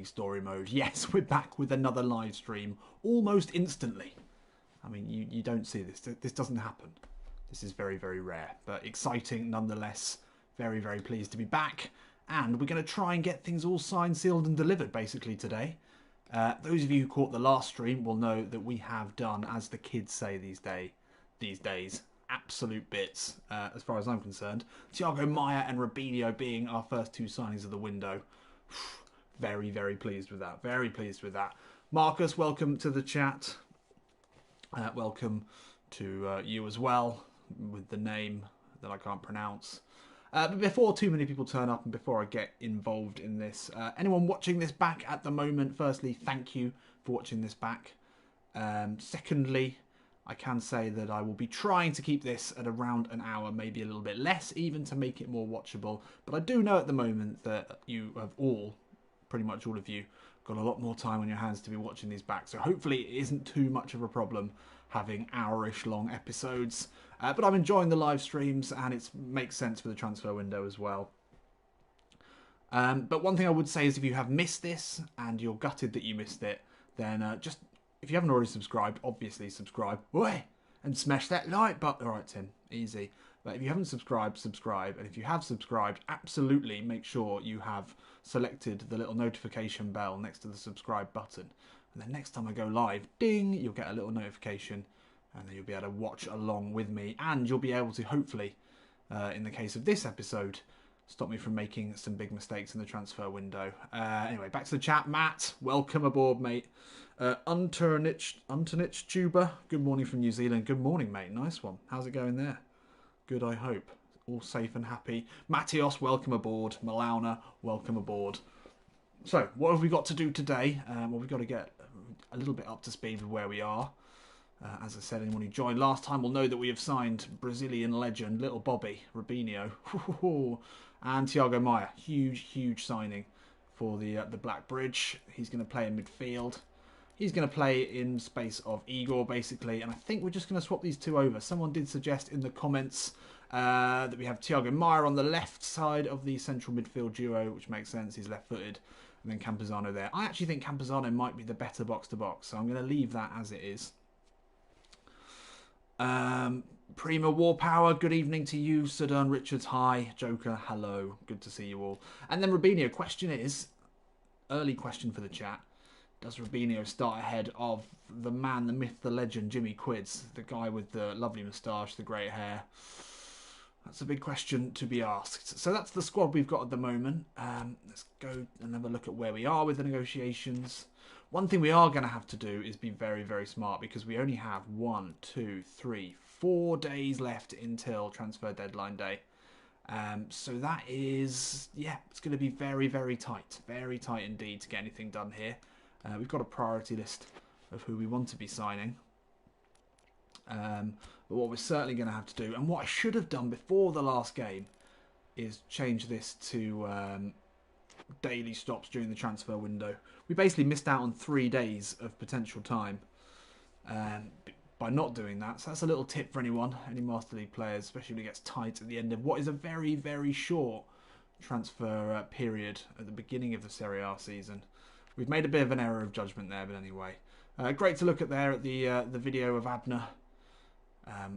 Story mode. Yes, we're back with another live stream almost instantly. I mean, you don't see this. This doesn't happen. This is very, very rare, but exciting nonetheless. Very, very pleased to be back. And we're going to try and get things all signed, sealed and delivered basically today. Those of you who caught the last stream will know that we have done, as the kids say these days, absolute bits as far as I'm concerned. Thiago Maia and Robinho being our first two signings of the window. Very, very pleased with that. Very pleased with that. Marcus, welcome to the chat. Welcome to you as well, with the name that I can't pronounce. But before too many people turn up and before I get involved in this, anyone watching this back at the moment, firstly, thank you for watching this back. Secondly, I can say that I will be trying to keep this at around an hour, maybe a little bit less, even to make it more watchable. But I do know at the moment that you have all, pretty much all of you, got a lot more time on your hands to be watching these back. So hopefully it isn't too much of a problem having hour-ish long episodes. But I'm enjoying the live streams and it makes sense for the transfer window as well. But one thing I would say is if you have missed this and you're gutted that you missed it, then just, if you haven't already subscribed, obviously subscribe. Oi! And smash that like button. All right, Tim, easy. But if you haven't subscribed, subscribe. And if you have subscribed, absolutely make sure you have selected the little notification bell next to the subscribe button. And then next time I go live, ding, you'll get a little notification. And then you'll be able to watch along with me. And you'll be able to, hopefully, in the case of this episode, stop me from making some big mistakes in the transfer window. Anyway, back to the chat. Matt, welcome aboard, mate. Unternich Tuber, good morning from New Zealand. Good morning, mate. Nice one. How's it going there? Good, I hope. All safe and happy. Matthios, welcome aboard. Malauna, welcome aboard. So, what have we got to do today? Well, we've got to get a little bit up to speed with where we are. As I said, anyone who joined last time will know that we have signed Brazilian legend, little Bobby Robinho, and Thiago Maia. Huge, huge signing for the Black Bridge. He's going to play in midfield. He's going to play in space of Igor, basically. And I think we're just going to swap these two over. Someone did suggest in the comments that we have Thiago Maia on the left side of the central midfield duo, which makes sense. He's left-footed. And then Campuzano there. I actually think Campuzano might be the better box-to-box. So I'm going to leave that as it is. Prima War Power, good evening to you. Sudan Richards, hi. Joker, hello. Good to see you all. And then Robinho, question is, early question for the chat. Does Robinho start ahead of the man, the myth, the legend, Jimmy Quids, the guy with the lovely moustache, the great hair? That's a big question to be asked. So that's the squad we've got at the moment. Let's go and have a look at where we are with the negotiations. One thing we are going to have to do is be very, very smart because we only have 4 days left until transfer deadline day. So that is, yeah, it's going to be very, very tight indeed to get anything done here. We've got a priority list of who we want to be signing. But what we're certainly going to have to do, and what I should have done before the last game, is change this to daily stops during the transfer window. We basically missed out on 3 days of potential time by not doing that. So that's a little tip for anyone, any Master League players, especially when it gets tight at the end of what is a very, very short transfer period at the beginning of the Serie A season. We've made a bit of an error of judgment there, but anyway. Great to look at there at the video of Abner.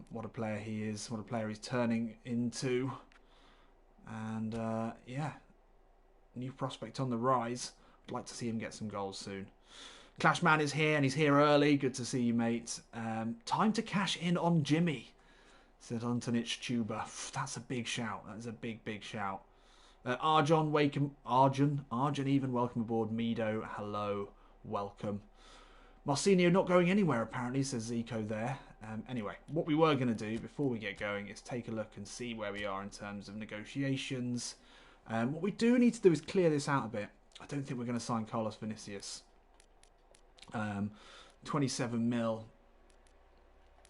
What a player he is, what a player he's turning into. And yeah, new prospect on the rise. I'd like to see him get some goals soon. Clashman is here and he's here early. Good to see you, mate. Time to cash in on Jimmy, said Antonich Tuba. That's a big shout. That is a big, big shout. Arjun, even welcome aboard. Mido, hello, welcome. Marcinho not going anywhere apparently, says Zico there. Anyway, what we were going to do before we get going is take a look and see where we are in terms of negotiations. What we do need to do is clear this out a bit. I don't think we're going to sign Carlos Vinicius. 27 mil.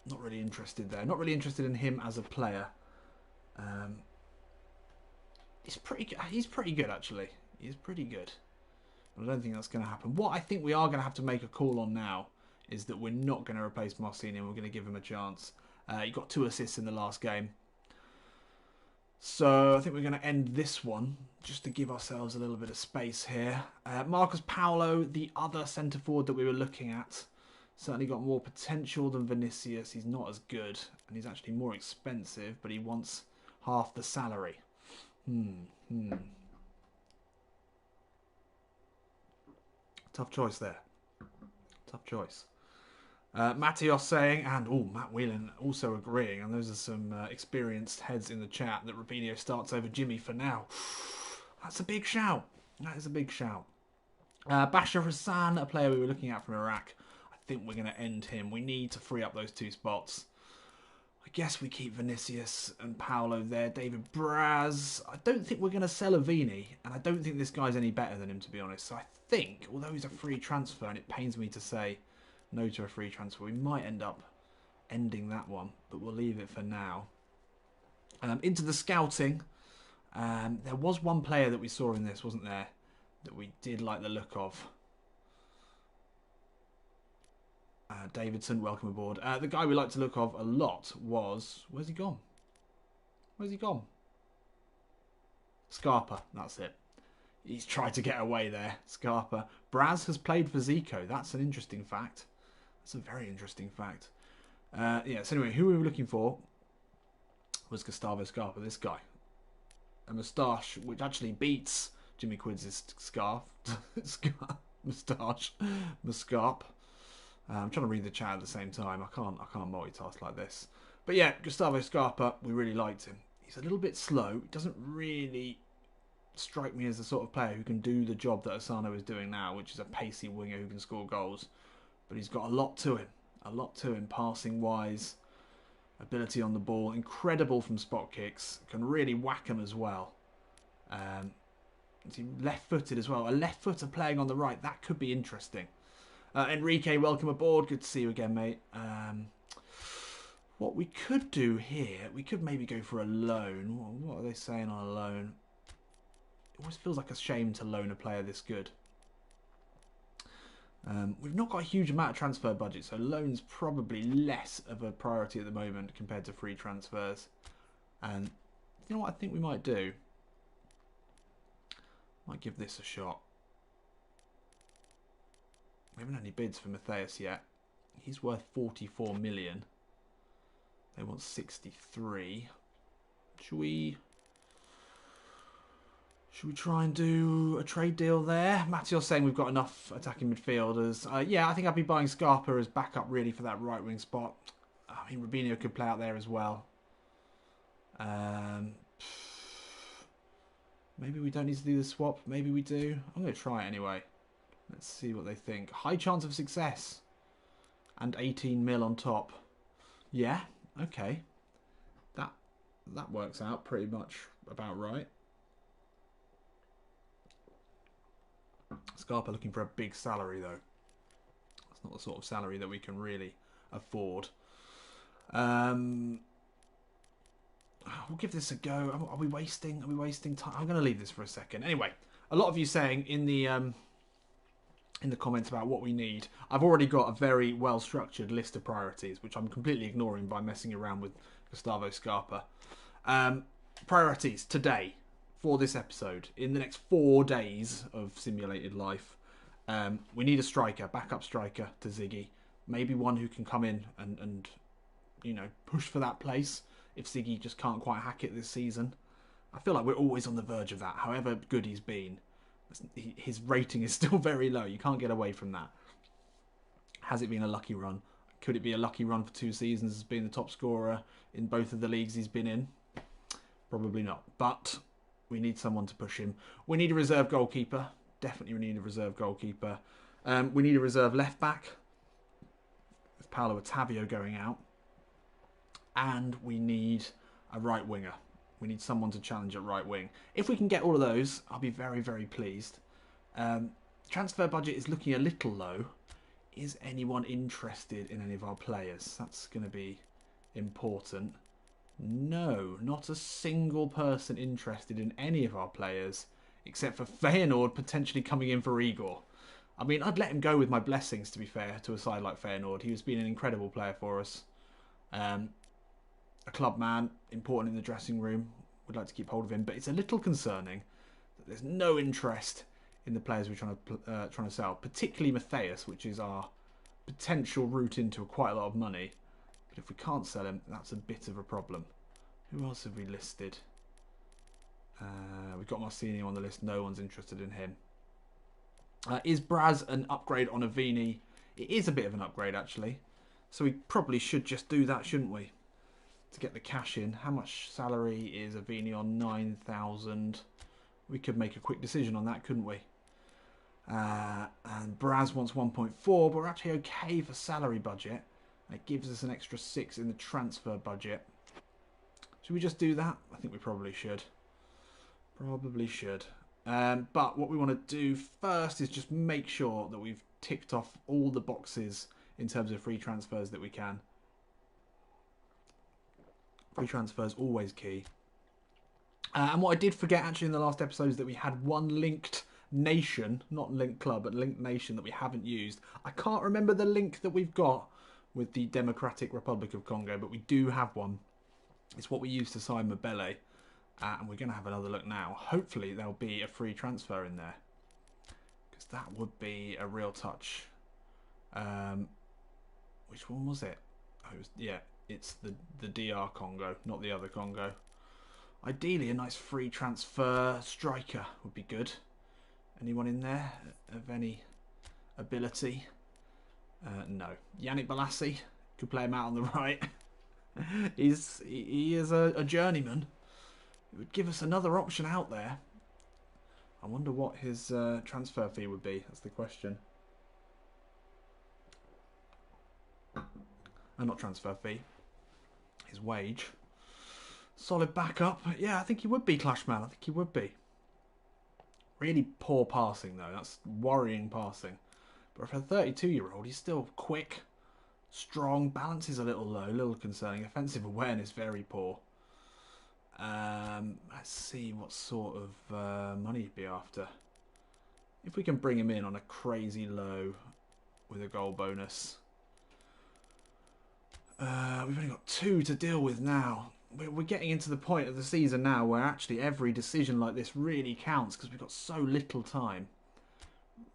Not really interested there. Not really interested in him as a player. He's pretty good actually. He's pretty good. But I don't think that's going to happen. What I think we are going to have to make a call on now is that we're not going to replace Marcinho. We're going to give him a chance. He got 2 assists in the last game. So I think we're going to end this one just to give ourselves a little bit of space here. Marcus Paulo, the other centre forward that we were looking at, certainly got more potential than Vinicius. He's not as good, and he's actually more expensive, but he wants half the salary. Tough choice there. Tough choice. Mattios saying, and Matt Whelan also agreeing, and those are some experienced heads in the chat, that Robinho starts over Jimmy for now. That's a big shout. That is a big shout. Bashar Hassan, a player we were looking at from Iraq. I think we're going to end him. We need to free up those 2 spots. I guess we keep Vinicius and Paulo there. David Braz. I don't think we're going to sell Avini, and I don't think this guy's any better than him, to be honest. So I think, although he's a free transfer, and it pains me to say no to a free transfer, we might end up ending that one, but we'll leave it for now. Into the scouting. There was one player that we saw in this, wasn't there, that we did like the look of. Davidson, welcome aboard. The guy we liked to look of a lot was... Where's he gone? Where's he gone? Scarpa, that's it. He's tried to get away there, Scarpa. Braz has played for Zico. That's an interesting fact. That's a very interesting fact. So anyway, who we were looking for was Gustavo Scarpa, this guy. A moustache which actually beats Jimmy Quids' scarf. Moustache. Mascarp. I'm trying to read the chat at the same time. I can't multitask like this. But yeah, Gustavo Scarpa, we really liked him. He's a little bit slow. He doesn't really strike me as the sort of player who can do the job that Asano is doing now, which is a pacey winger who can score goals. But he's got a lot to him. A lot to him, passing-wise. Ability on the ball. Incredible from spot kicks. Can really whack them as well. Is he left-footed as well? A left-footer playing on the right. That could be interesting. Enrique, welcome aboard. Good to see you again, mate. What we could do here, we could maybe go for a loan. What are they saying on a loan? It always feels like a shame to loan a player this good. We've not got a huge amount of transfer budget, so loans probably less of a priority at the moment compared to free transfers. And you know what I think we might do? Might give this a shot. We haven't had any bids for Matthias yet. He's worth 44 million. They want 63. Should we try and do a trade deal there? Mattios saying we've got enough attacking midfielders. Yeah, I think I'd be buying Scarpa as backup really for that right wing spot. I mean, Robinho could play out there as well. Maybe we don't need to do the swap. Maybe we do. I'm going to try it anyway. Let's see what they think. High chance of success. And 18 mil on top. Yeah, okay. That works out pretty much about right. Scarpa looking for a big salary though. That's not the sort of salary that we can really afford. We'll give this a go. Are we wasting time? I'm going to leave this for a second. Anyway, a lot of you saying in the comments about what we need. I've already got a very well structured list of priorities, which I'm completely ignoring by messing around with Gustavo Scarpa. Priorities today for this episode. In the next 4 days of simulated life, we need a striker, backup striker to Ziggy. Maybe one who can come in and push for that place if Ziggy just can't quite hack it this season. I feel like we're always on the verge of that. However good he's been, his rating is still very low. You can't get away from that. Has it been a lucky run? Could it be a lucky run for 2 seasons as being the top scorer in both of the leagues he's been in? Probably not. But we need someone to push him. We need a reserve goalkeeper. Definitely we need a reserve goalkeeper. We need a reserve left back with Paolo Ottavio going out. And we need a right winger. We need someone to challenge at right wing. If we can get all of those, I'll be very, very pleased. Transfer budget is looking a little low. Is anyone interested in any of our players? That's going to be important. No, not a single person interested in any of our players, except for Feyenoord potentially coming in for Igor. I mean, I'd let him go with my blessings, to be fair, to a side like Feyenoord. He has been an incredible player for us. A club man, important in the dressing room. We'd like to keep hold of him, but it's a little concerning that there's no interest in the players we're trying to sell, particularly Matthias, which is our potential route into quite a lot of money. But if we can't sell him, that's a bit of a problem. Who else have we listed? We've got Marcini on the list. No one's interested in him. Is Braz an upgrade on Avini? It is a bit of an upgrade, actually. So we probably should just do that, shouldn't we? To get the cash in. How much salary is Avini on? 9,000. We could make a quick decision on that, couldn't we? And Braz wants 1.4, but we're actually okay for salary budget. It gives us an extra 6 in the transfer budget. Should we just do that? I think we probably should. Probably should. But what we want to do first is just make sure that we've ticked off all the boxes in terms of free transfers that we can. Free transfers always key. And what I did forget actually in the last episode is that we had one linked nation, not linked club, but linked nation that we haven't used. I can't remember the link that we've got with the Democratic Republic of Congo, but we do have one. It's what we used to sign Mabele. And we're going to have another look now. Hopefully there'll be a free transfer in there, because that would be a real touch. Which one was it? Oh, it's the DR Congo, not the other Congo. Ideally, a nice free transfer striker would be good. Anyone in there of any ability? No. Yannick Balassi, could play him out on the right. He is a journeyman. It would give us another option out there. I wonder what his transfer fee would be. That's the question. Not transfer fee. His wage. Solid backup. Yeah, I think he would be Clashman. I think he would be. Really poor passing, though. That's worrying passing. But for a 32-year-old, he's still quick, strong. Balance is a little low, a little concerning. Offensive awareness, very poor. Let's see what sort of money he'd be after. If we can bring him in on a crazy low with a goal bonus. We've only got 2 to deal with now. We're getting into the point of the season now where actually every decision like this really counts because we've got so little time.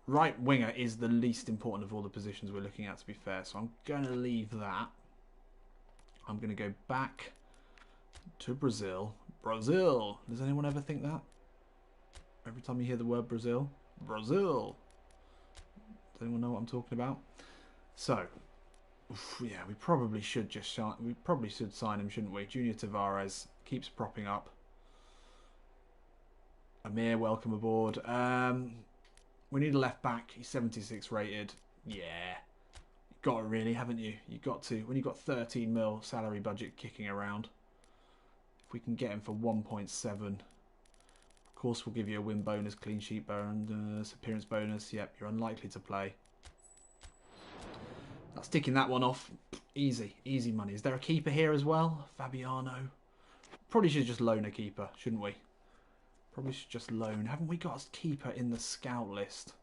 Right winger is the least important of all the positions we're looking at, to be fair. So I'm going to leave that. I'm going to go back to Brazil. Brazil! Does anyone ever think that? Every time you hear the word Brazil? Brazil! Does anyone know what I'm talking about? So, yeah, we probably should just sign him, shouldn't we? Junior Tavares keeps propping up. Amir, welcome aboard. We need a left back. He's 76 rated. Yeah. You've got to really, haven't you? You've got to. When you've got 13 mil salary budget kicking around. If we can get him for 1.7. Of course, we'll give you a win bonus, clean sheet bonus, appearance bonus. Yep, you're unlikely to play. That's ticking that one off. Easy. Easy money. Is there a keeper here as well? Fabiano. Probably should just loan a keeper, shouldn't we? Probably should just loan. Haven't we got a keeper in the scout list?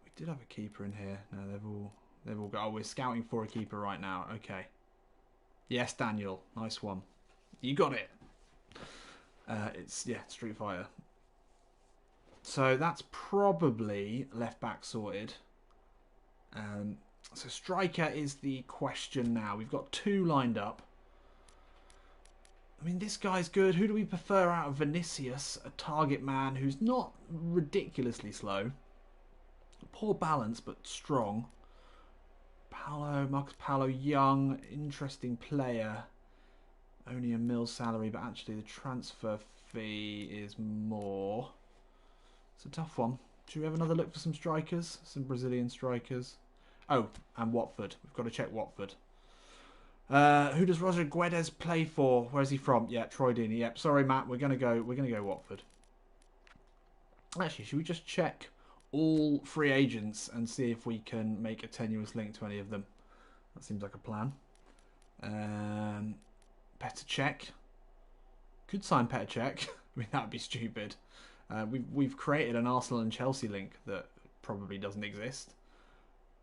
We did have a keeper in here. No, they've all got. Oh, we're scouting for a keeper right now. Okay. Yes, Daniel. Nice one. You got it. It's Street Fighter. So that's probably left back sorted. So striker is the question now. We've got 2 lined up. I mean, this guy's good. Who do we prefer out of Vinicius? A target man who's not ridiculously slow. Poor balance, but strong. Marcus Paulo, young, interesting player. Only a mil salary, but actually the transfer fee is more. It's a tough one. Should we have another look for some strikers? Some Brazilian strikers. Oh, and Watford. We've got to check Watford. Who does Roger Guedes play for? Where's he from? Yeah, Troy Deeney. Yep. Sorry, Matt. We're gonna go Watford. Actually, should we just check all free agents and see if we can make a tenuous link to any of them? That seems like a plan. Petr Cech. Could sign Petr Cech. I mean, that would be stupid. We've created an Arsenal and Chelsea link that probably doesn't exist.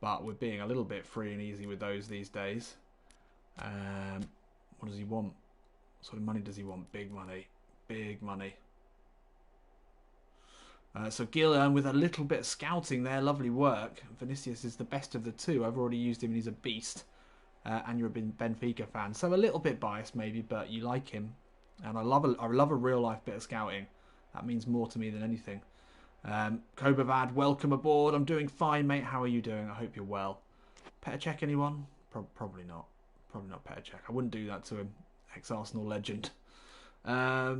But we're being a little bit free and easy with those these days. What does he want? What sort of money does he want? Big money. Big money. So Gil with a little bit of scouting there. Lovely work. Vinicius is the best of the two. I've already used him and he's a beast. And you're a Benfica fan. So a little bit biased maybe, but you like him. And I love a real life bit of scouting. That means more to me than anything. Kobavad, welcome aboard. I'm doing fine, mate. How are you doing? I hope you're well. Petr Cech, anyone? Probably not. Probably not Petr Cech. I wouldn't do that to him. Ex-Arsenal legend. What are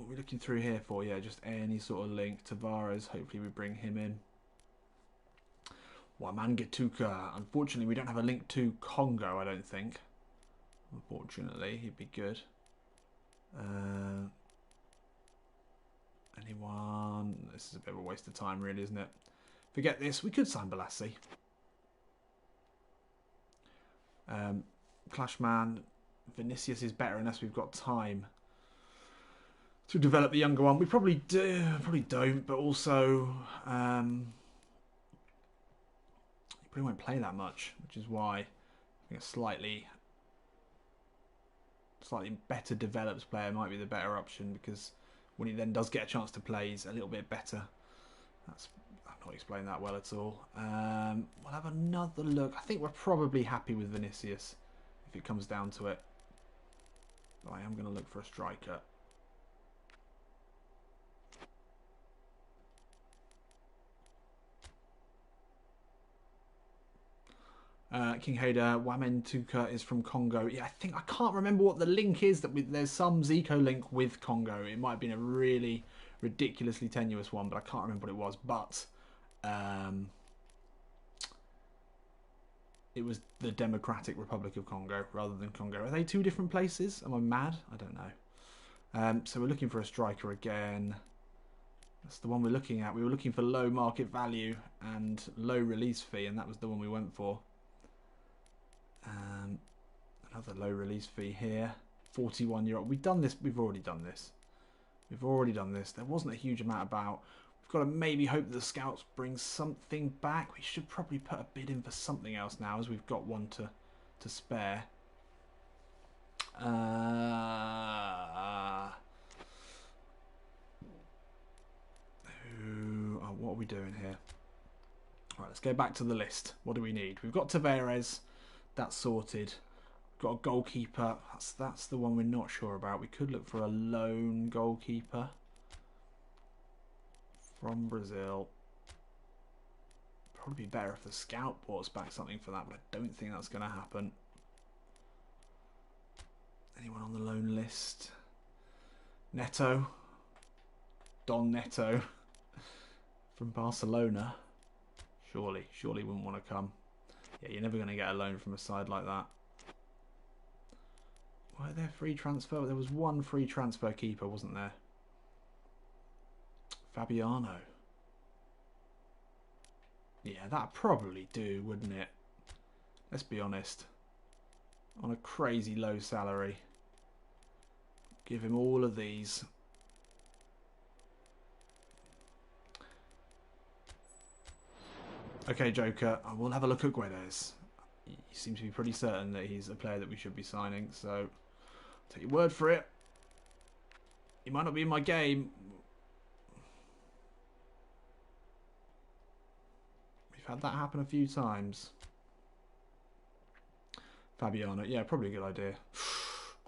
we looking through here for? Yeah, just any sort of link. Tavares, hopefully we bring him in. Wamangituka. Unfortunately, we don't have a link to Congo, I don't think. Unfortunately, he'd be good. Anyone? This is a bit of a waste of time, really, isn't it? Forget this. We could sign Balassi. Clashman. Vinicius is better unless we've got time to develop the younger one. We probably do. Probably don't, but also he probably won't play that much, which is why I think a slightly better developed player might be the better option, because when he then does get a chance to play, he's a little bit better. I've not explained that well at all. We'll have another look. I think we're probably happy with Vinicius if it comes down to it. But I am going to look for a striker. King Hader, Wamentuka is from Congo. Yeah, I can't remember what the link is. There's some Zico link with Congo. It might have been a really ridiculously tenuous one, but I can't remember what it was. But it was the Democratic Republic of Congo rather than Congo. Are they two different places? Am I mad? I don't know. So we're looking for a striker again. That's the one we're looking at. We were looking for low market value and low release fee, and that was the one we went for. Another low release fee here. 41-year-old. We've done this. We've already done this. We've already done this. There wasn't a huge amount about. We've got to maybe hope that the scouts bring something back. We should probably put a bid in for something else now, as we've got one to spare. What are we doing here? Right, let's go back to the list. What do we need? We've got Tavares. That's sorted. We've got a goalkeeper. That's the one we're not sure about. We could look for a lone goalkeeper from Brazil. Probably be better if the scout brought us back something for that, but I don't think that's going to happen. Anyone on the loan list? Neto. Don Neto from Barcelona. Surely wouldn't want to come. Yeah, you're never going to get a loan from a side like that. Were there free transfer? There was one free transfer keeper, wasn't there? Fabiano. Yeah, that'd probably do, wouldn't it? Let's be honest. On a crazy low salary. Give him all of these. Okay, Joker, I will have a look at Guedes. You seem to be pretty certain that he's a player that we should be signing, so I'll take your word for it. He might not be in my game. We've had that happen a few times. Fabiano, yeah, probably a good idea.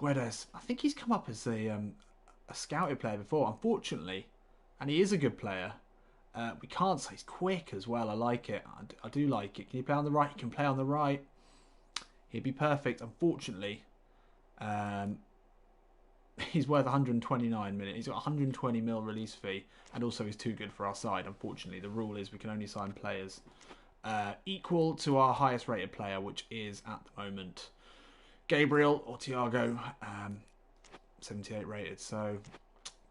Guedes, I think he's come up as a scouted player before, unfortunately, and he is a good player. We can't say he's quick as well. I like it. I do like it. Can he play on the right? He can play on the right. He'd be perfect. Unfortunately, he's worth 129 million. He's got 120 mil release fee, and also he's too good for our side. Unfortunately, the rule is we can only sign players equal to our highest rated player, which is at the moment Gabriel or Thiago, 78 rated. So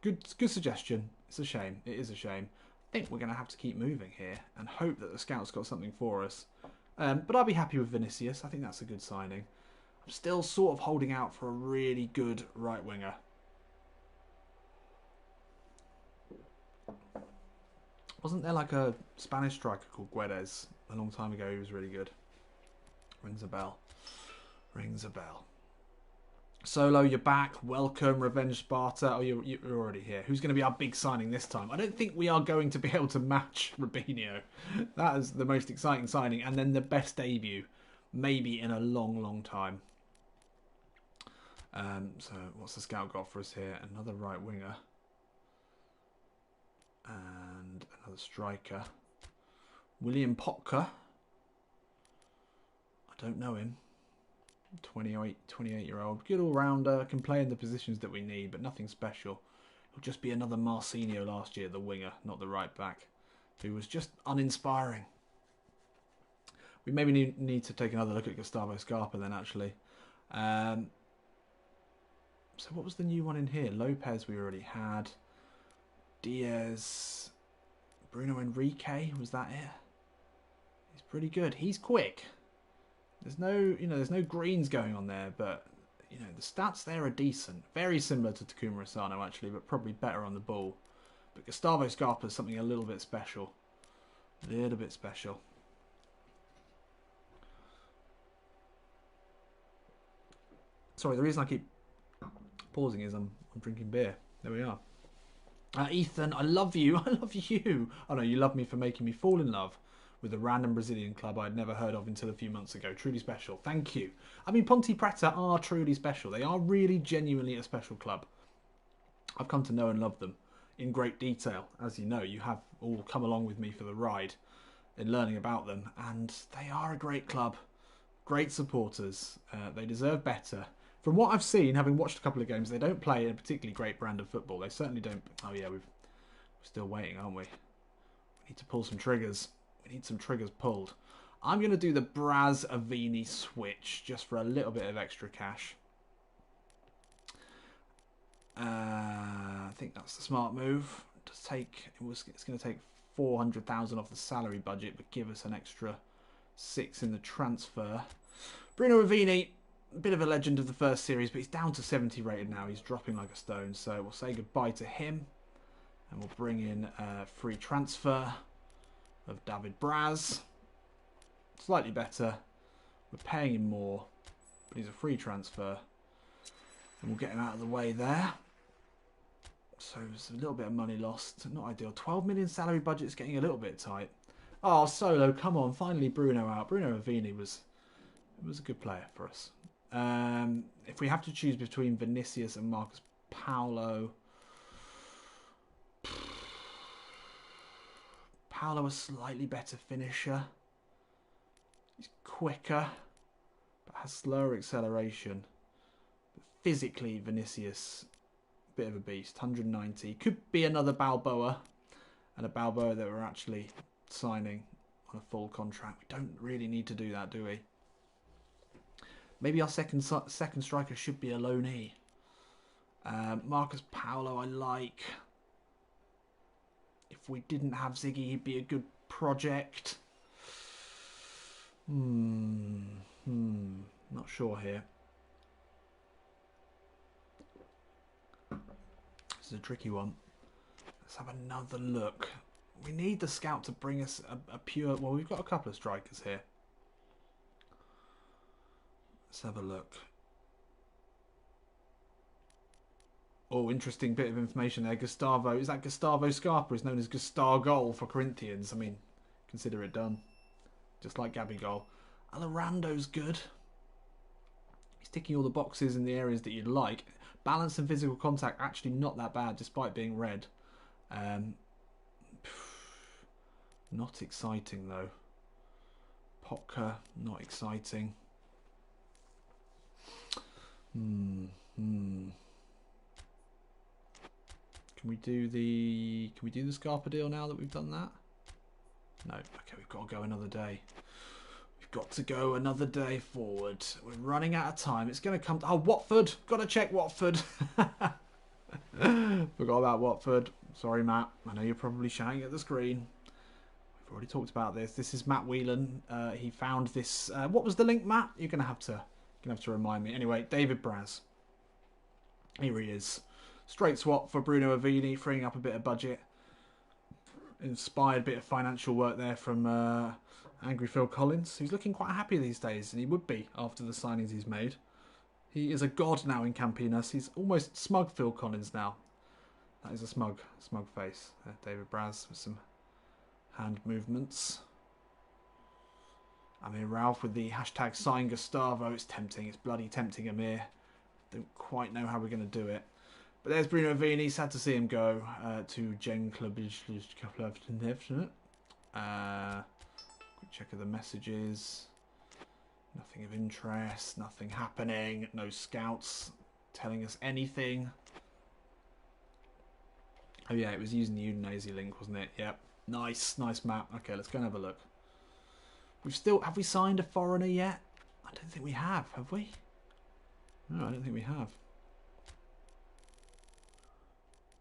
good suggestion. It's a shame. It is a shame. I think we're going to have to keep moving here and hope that the scouts got something for us. But I'll be happy with Vinicius. I think that's a good signing. I'm still sort of holding out for a really good right winger. Wasn't there like a Spanish striker called Guedes a long time ago? He was really good. Rings a bell. Rings a bell. Solo, you're back. Welcome, Revenge Sparta. Oh, you're already here. Who's going to be our big signing this time? I don't think we are going to be able to match Robinho. That is the most exciting signing. And then the best debut, maybe in a long, long time. So what's the scout got for us here? Another right winger. And another striker. William Potka. I don't know him. 28-year-old. Good all-rounder. Can play in the positions that we need, but nothing special. He'll just be another Marcinho last year, the winger, not the right back, who was just uninspiring. We maybe need to take another look at Gustavo Scarpa then, actually. So what was the new one in here? Lopez we already had. Diaz. Bruno Enrique, was that it? He's pretty good. He's quick. There's no greens going on there, but the stats there are decent. Very similar to Takuma Asano actually, but probably better on the ball. But Gustavo Scarpa is something a little bit special. A little bit special. Sorry, the reason I keep pausing is I'm drinking beer. There we are. Ethan, I love you. I love you. Oh no, you love me for making me fall in love with a random Brazilian club I'd never heard of until a few months ago. Truly special. Thank you. I mean, Ponte Preta are truly special. They are really genuinely a special club. I've come to know and love them in great detail. As you know, you have all come along with me for the ride in learning about them. And they are a great club. Great supporters. They deserve better. From what I've seen, having watched a couple of games, they don't play a particularly great brand of football. They certainly don't. Oh yeah, we're still waiting, aren't we? We need to pull some triggers. We need some triggers pulled. I'm going to do the Braz Avini switch just for a little bit of extra cash. I think that's the smart move. It's going to take 400,000 off the salary budget, but give us an extra 6 in the transfer. Bruno Avini, a bit of a legend of the first series, but he's down to 70 rated now. He's dropping like a stone, so we'll say goodbye to him, and we'll bring in a free transfer of David Braz. Slightly better. We're paying him more, but he's a free transfer. And we'll get him out of the way there. So it's a little bit of money lost. Not ideal. 12 million salary budget's getting a little bit tight. Oh, Solo, come on. Finally Bruno out. Bruno Avini was a good player for us. If we have to choose between Vinicius and Marcus Paulo... Paulo a slightly better finisher. He's quicker, but has slower acceleration. But physically, Vinicius, bit of a beast. 190. Could be another Balboa, and a Balboa that we're actually signing on a full contract. We don't really need to do that, do we? Maybe our second striker should be a loanee. Marcus Paulo, I like. If we didn't have Ziggy, he'd be a good project. Not sure here. This is a tricky one. Let's have another look. We need the scout to bring us a pure... Well, we've got a couple of strikers here. Let's have a look. Oh, interesting bit of information there. Gustavo, is that Gustavo Scarpa? Is known as Gustavo for Corinthians. I mean, consider it done. Just like Gabigol. Alorando's good. He's ticking all the boxes in the areas that you'd like. Balance and physical contact, actually not that bad, despite being red. Not exciting, though. Potka, not exciting. Can we do the Scarpa deal now that we've done that? No. Okay, we've got to go another day. We've got to go another day forward. We're running out of time. It's going to come... Oh, Watford. Got to check Watford. Forgot about Watford. Sorry, Matt. I know you're probably shouting at the screen. We've already talked about this. This is Matt Whelan. He found this... what was the link, Matt? You're going to have to remind me. Anyway, David Braz. Here he is. Straight swap for Bruno Avini, freeing up a bit of budget. Inspired bit of financial work there from Angry Phil Collins, who's looking quite happy these days, and he would be after the signings he's made. He is a god now in Campinas. He's almost smug Phil Collins now. That is a smug face. David Braz with some hand movements. I mean, Ralph with the hashtag sign Gustavo. It's tempting. It's bloody tempting, Amir. Don't quite know how we're going to do it. But there's Bruno Vini. Sad to see him go to Gen Club. Quick check of the messages. Nothing of interest. Nothing happening. No scouts telling us anything. Oh yeah, it was using the Udinese link, wasn't it? Yep. Nice map. Okay, let's go and have a look. Have we signed a foreigner yet? I don't think we have we? No, I don't think we have.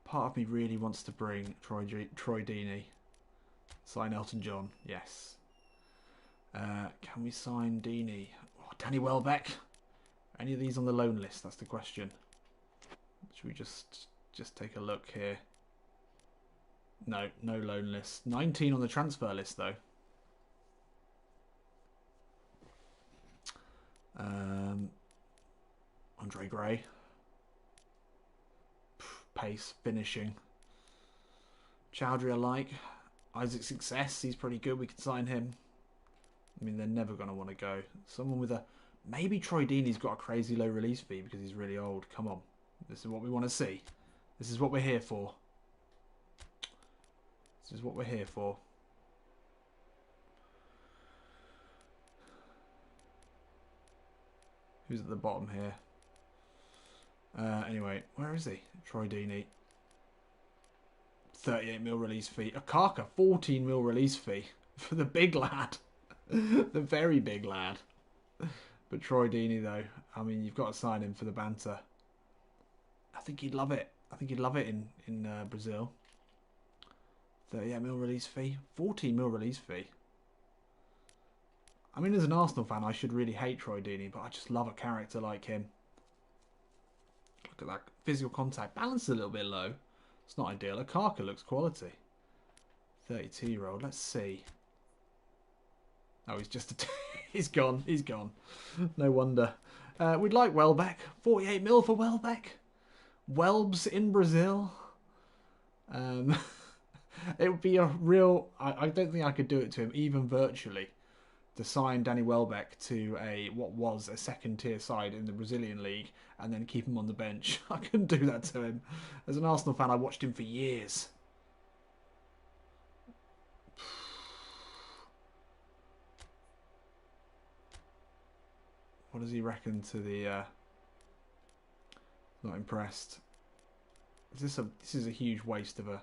Part of me really wants to bring Troy Deeney. Sign Elton John, yes. Can we sign Deeney? Oh, Danny Welbeck. Any of these on the loan list? That's the question. Should we just take a look here? No loan list. 19 on the transfer list though. Andre Gray. Pace, finishing. Chowdhury I like. Isaac Success, he's pretty good. We can sign him. I mean, they're never going to want to go. Someone with a... Maybe Troy Deeney's got a crazy low release fee because he's really old. Come on. This is what we want to see. This is what we're here for. This is what we're here for. Who's at the bottom here? Anyway, where is he? Troy Deeney. 38 mil release fee. Akaka, 14 mil release fee for the big lad. The very big lad. But Troy Deeney, though, I mean, you've got to sign him for the banter. I think he'd love it. I think he'd love it in Brazil. 38 mil release fee. 14 mil release fee. I mean, as an Arsenal fan, I should really hate Troy Deeney, but I just love a character like him. Look at that physical contact. Balance is a little bit low. It's not ideal. Akaka looks quality. 32-year-old. Let's see. Oh, he's just... he's gone. He's gone. No wonder. We'd like Welbeck. 48 mil for Welbeck. Welbs in Brazil. It would be a real... I don't think I could do it to him, even virtually, to sign Danny Welbeck to what was a second-tier side in the Brazilian league and then keep him on the bench. I couldn't do that to him. As an Arsenal fan, I watched him for years. What does he reckon to the... Not impressed. This is a huge waste of a...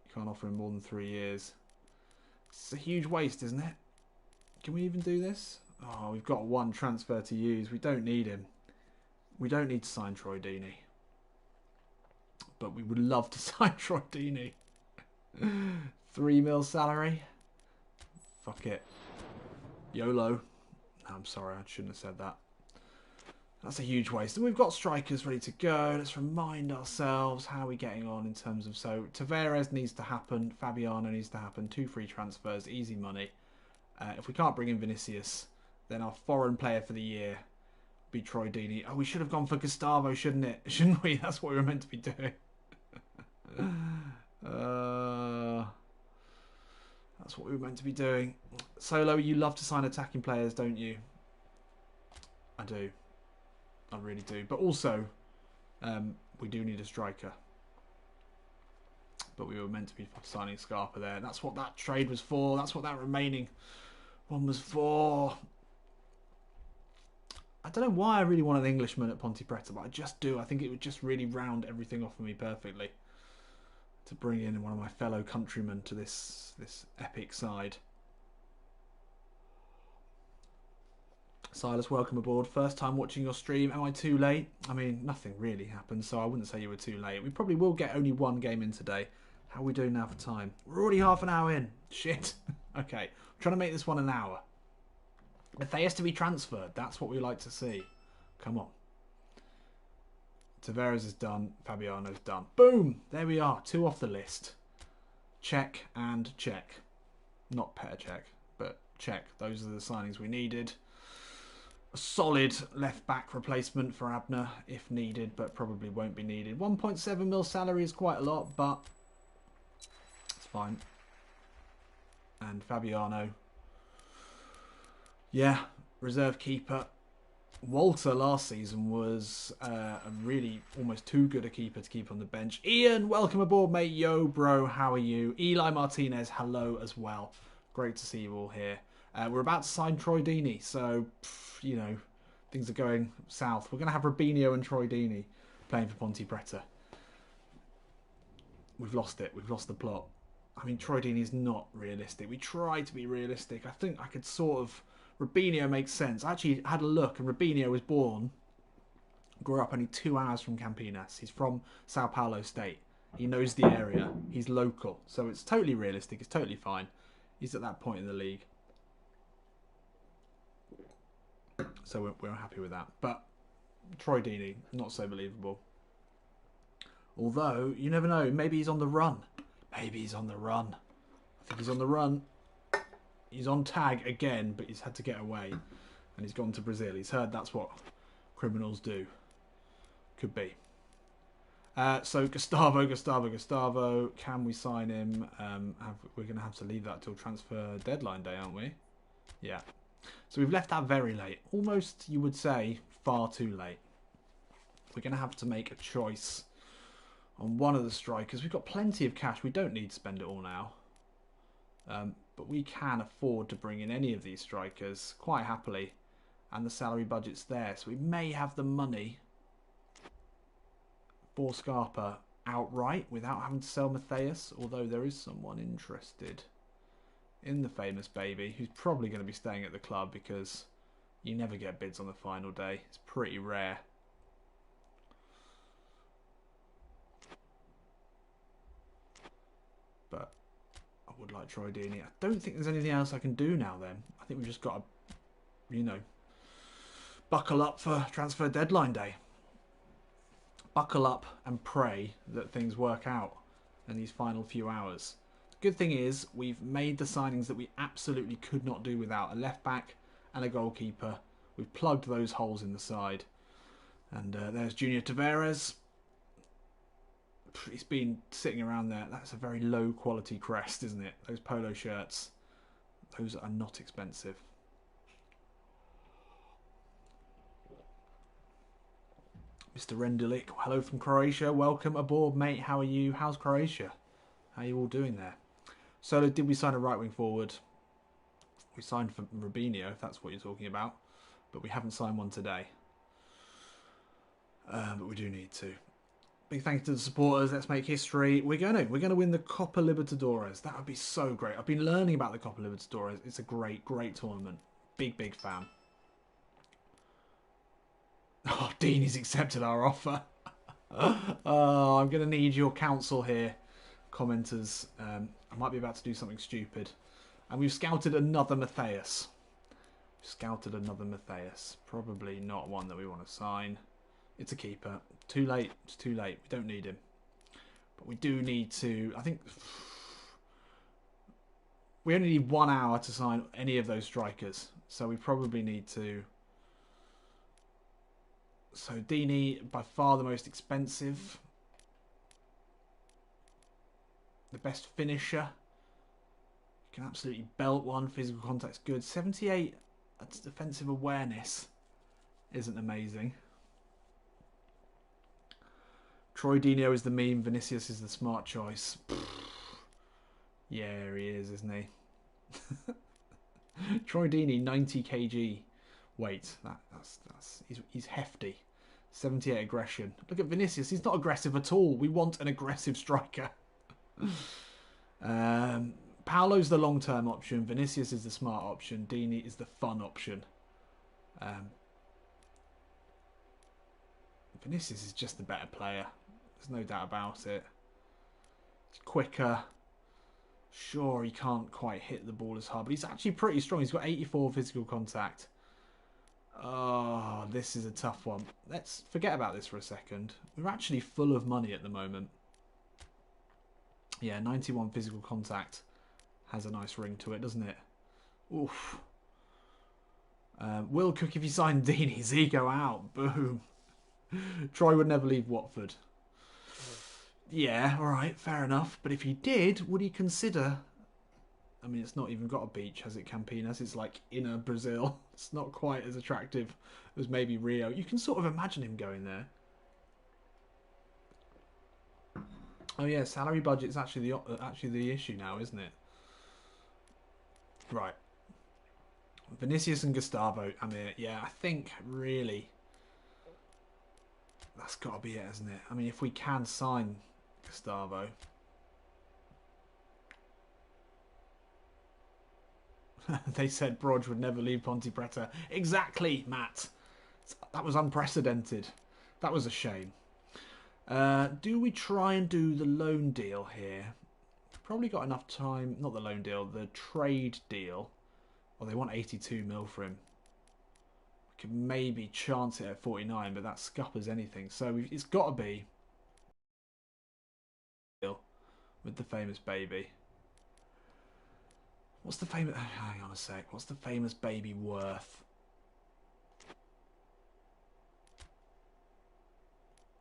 You can't offer him more than 3 years. It's a huge waste, isn't it? Can we even do this? Oh, we've got one transfer to use. We don't need him. We don't need to sign Troy Deeney. But we would love to sign Troy Deeney. 3 mil salary. Fuck it. YOLO. I'm sorry, I shouldn't have said that. That's a huge waste. And we've got strikers ready to go. Let's remind ourselves how we're getting on in terms of... So, Tavares needs to happen. Fabiano needs to happen. 2 free transfers. Easy money. If we can't bring in Vinicius, then our foreign player for the year be Troy Deeney. Oh, we should have gone for Gustavo, shouldn't it? Shouldn't we? That's what we were meant to be doing. That's what we were meant to be doing. Solo, you love to sign attacking players, don't you? I do. I really do. But also, we do need a striker. But we were meant to be signing Scarpa there. That's what that trade was for. That's what that remaining one was for. I don't know why I really want an Englishman at Ponte Preta, but I just do. I think it would just really round everything off for me perfectly. To bring in one of my fellow countrymen to this epic side. Silas, welcome aboard. First time watching your stream. Am I too late? I mean, nothing really happened, so I wouldn't say you were too late. We probably will get only one game in today. How are we doing now for time? We're already half an hour in. Shit. Okay. I'm trying to make this one an hour. Matthias to be transferred. That's what we like to see. Come on. Tavares is done. Fabiano's done. Boom! There we are. 2 off the list. Check and check. Not Petr check, but check. Those are the signings we needed. a solid left-back replacement for Abner if needed, but probably won't be needed. 1.7 mil salary is quite a lot, but it's fine. And Fabiano. Yeah, reserve keeper. Walter last season was a really almost too good a keeper to keep on the bench. Ian, welcome aboard, mate. Yo, bro, how are you? Eli Martinez, hello as well. Great to see you all here. We're about to sign Troy Deeney, so, you know, things are going south. We're going to have Robinho and Troy Deeney playing for Ponte Preta. We've lost it. We've lost the plot. I mean, Troy Deeney's not realistic. We try to be realistic. I think I could sort of... Robinho makes sense. I actually had a look, and Robinho was grew up only 2 hours from Campinas. He's from Sao Paulo State. He knows the area. He's local. So it's totally realistic. It's totally fine. He's at that point in the league. So we're happy with that. But Troy Deeney, not so believable. Although, you never know. Maybe he's on the run. Maybe he's on the run. I think he's on the run. He's on tag again, but he's had to get away. And he's gone to Brazil. He's heard that's what criminals do. Could be. So Gustavo. Can we sign him? We're going to have to leave that till transfer deadline day, aren't we? Yeah. So we've left that very late. Almost, you would say, far too late. We're going to have to make a choice on one of the strikers. We've got plenty of cash. We don't need to spend it all now. But we can afford to bring in any of these strikers quite happily. And the salary budget's there. So we may have the money for Scarpa outright without having to sell Matthias. Although there is someone interested in the famous baby who's probably going to be staying at the club because you never get bids on the final day. It's pretty rare. But I would like Troy Deeney. I don't think there's anything else I can do now then. I think we've just got to, you know, buckle up for transfer deadline day. Buckle up and pray that things work out in these final few hours. The good thing is we've made the signings that we absolutely could not do without. A left back and a goalkeeper. We've plugged those holes in the side. And there's Junior Tavares. He's been sitting around there. That's a very low quality crest, isn't it? Those polo shirts. Those are not expensive. Mr. Rendulic, hello from Croatia. Welcome aboard, mate. How are you? How's Croatia? How are you all doing there? So, did we sign a right wing forward? We signed for Robinho, if that's what you're talking about. But we haven't signed one today. But we do need to. Big thank you to the supporters. Let's make history. We're gonna win the Copa Libertadores. That would be so great. I've been learning about the Copa Libertadores. It's a great tournament. Big fan. Oh, Deeney's accepted our offer. Oh, I'm gonna need your counsel here, commenters. I might be about to do something stupid. And we've scouted another Matthias. Probably not one that we want to sign. It's a keeper. Too late. It's too late. We don't need him. But we do need to... I think... We only need 1 hour to sign any of those strikers. So we probably need to... So Deeney, by far the most expensive. The best finisher. You can absolutely belt one. Physical contact's good. 78 defensive awareness isn't amazing. Troy Deeney is the meme. Vinicius is the smart choice. Yeah, he is, isn't he? Troy Deeney, 90 kg weight. He's hefty. 78 aggression. Look at Vinicius. He's not aggressive at all. We want an aggressive striker. Paulo's the long-term option. Vinicius is the smart option. Deeney is the fun option. Vinicius is just the better player. There's no doubt about it. He's quicker. Sure, he can't quite hit the ball as hard, but he's actually pretty strong. He's got 84 physical contact. Oh, this is a tough one. Let's forget about this for a second. We're actually full of money at the moment. Yeah, 91 physical contact has a nice ring to it, doesn't it? Oof. Will cook if you sign Deeney's ego out. Boom. Troy would never leave Watford. Yeah, alright, fair enough. But if he did, would he consider... I mean, it's not even got a beach, has it, Campinas? It's like inner Brazil. It's not quite as attractive as maybe Rio. You can sort of imagine him going there. Oh yeah, salary budget's actually the issue now, isn't it? Right. Vinicius and Gustavo. I mean, yeah, I think really that's got to be it, hasn't it? I mean, if we can sign Gustavo. They said Brodge would never leave Ponte Preta. Exactly, Matt. That was unprecedented. That was a shame. Do we try and do the loan deal here? Probably got enough time. Not the loan deal, the trade deal. Well, they want 82 mil for him. We could maybe chance it at 49, but that scuppers anything. So it's got to be with the famous baby. What's the famous... Hang on a sec. What's the famous baby worth?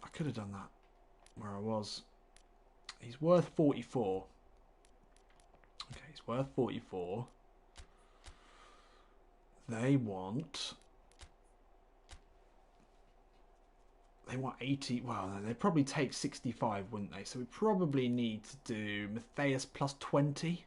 I could have done that where I was. He's worth 44. Okay, he's worth 44. They want 80. Well, no, they'd probably take 65, wouldn't they? So we probably need to do Matthias plus 20.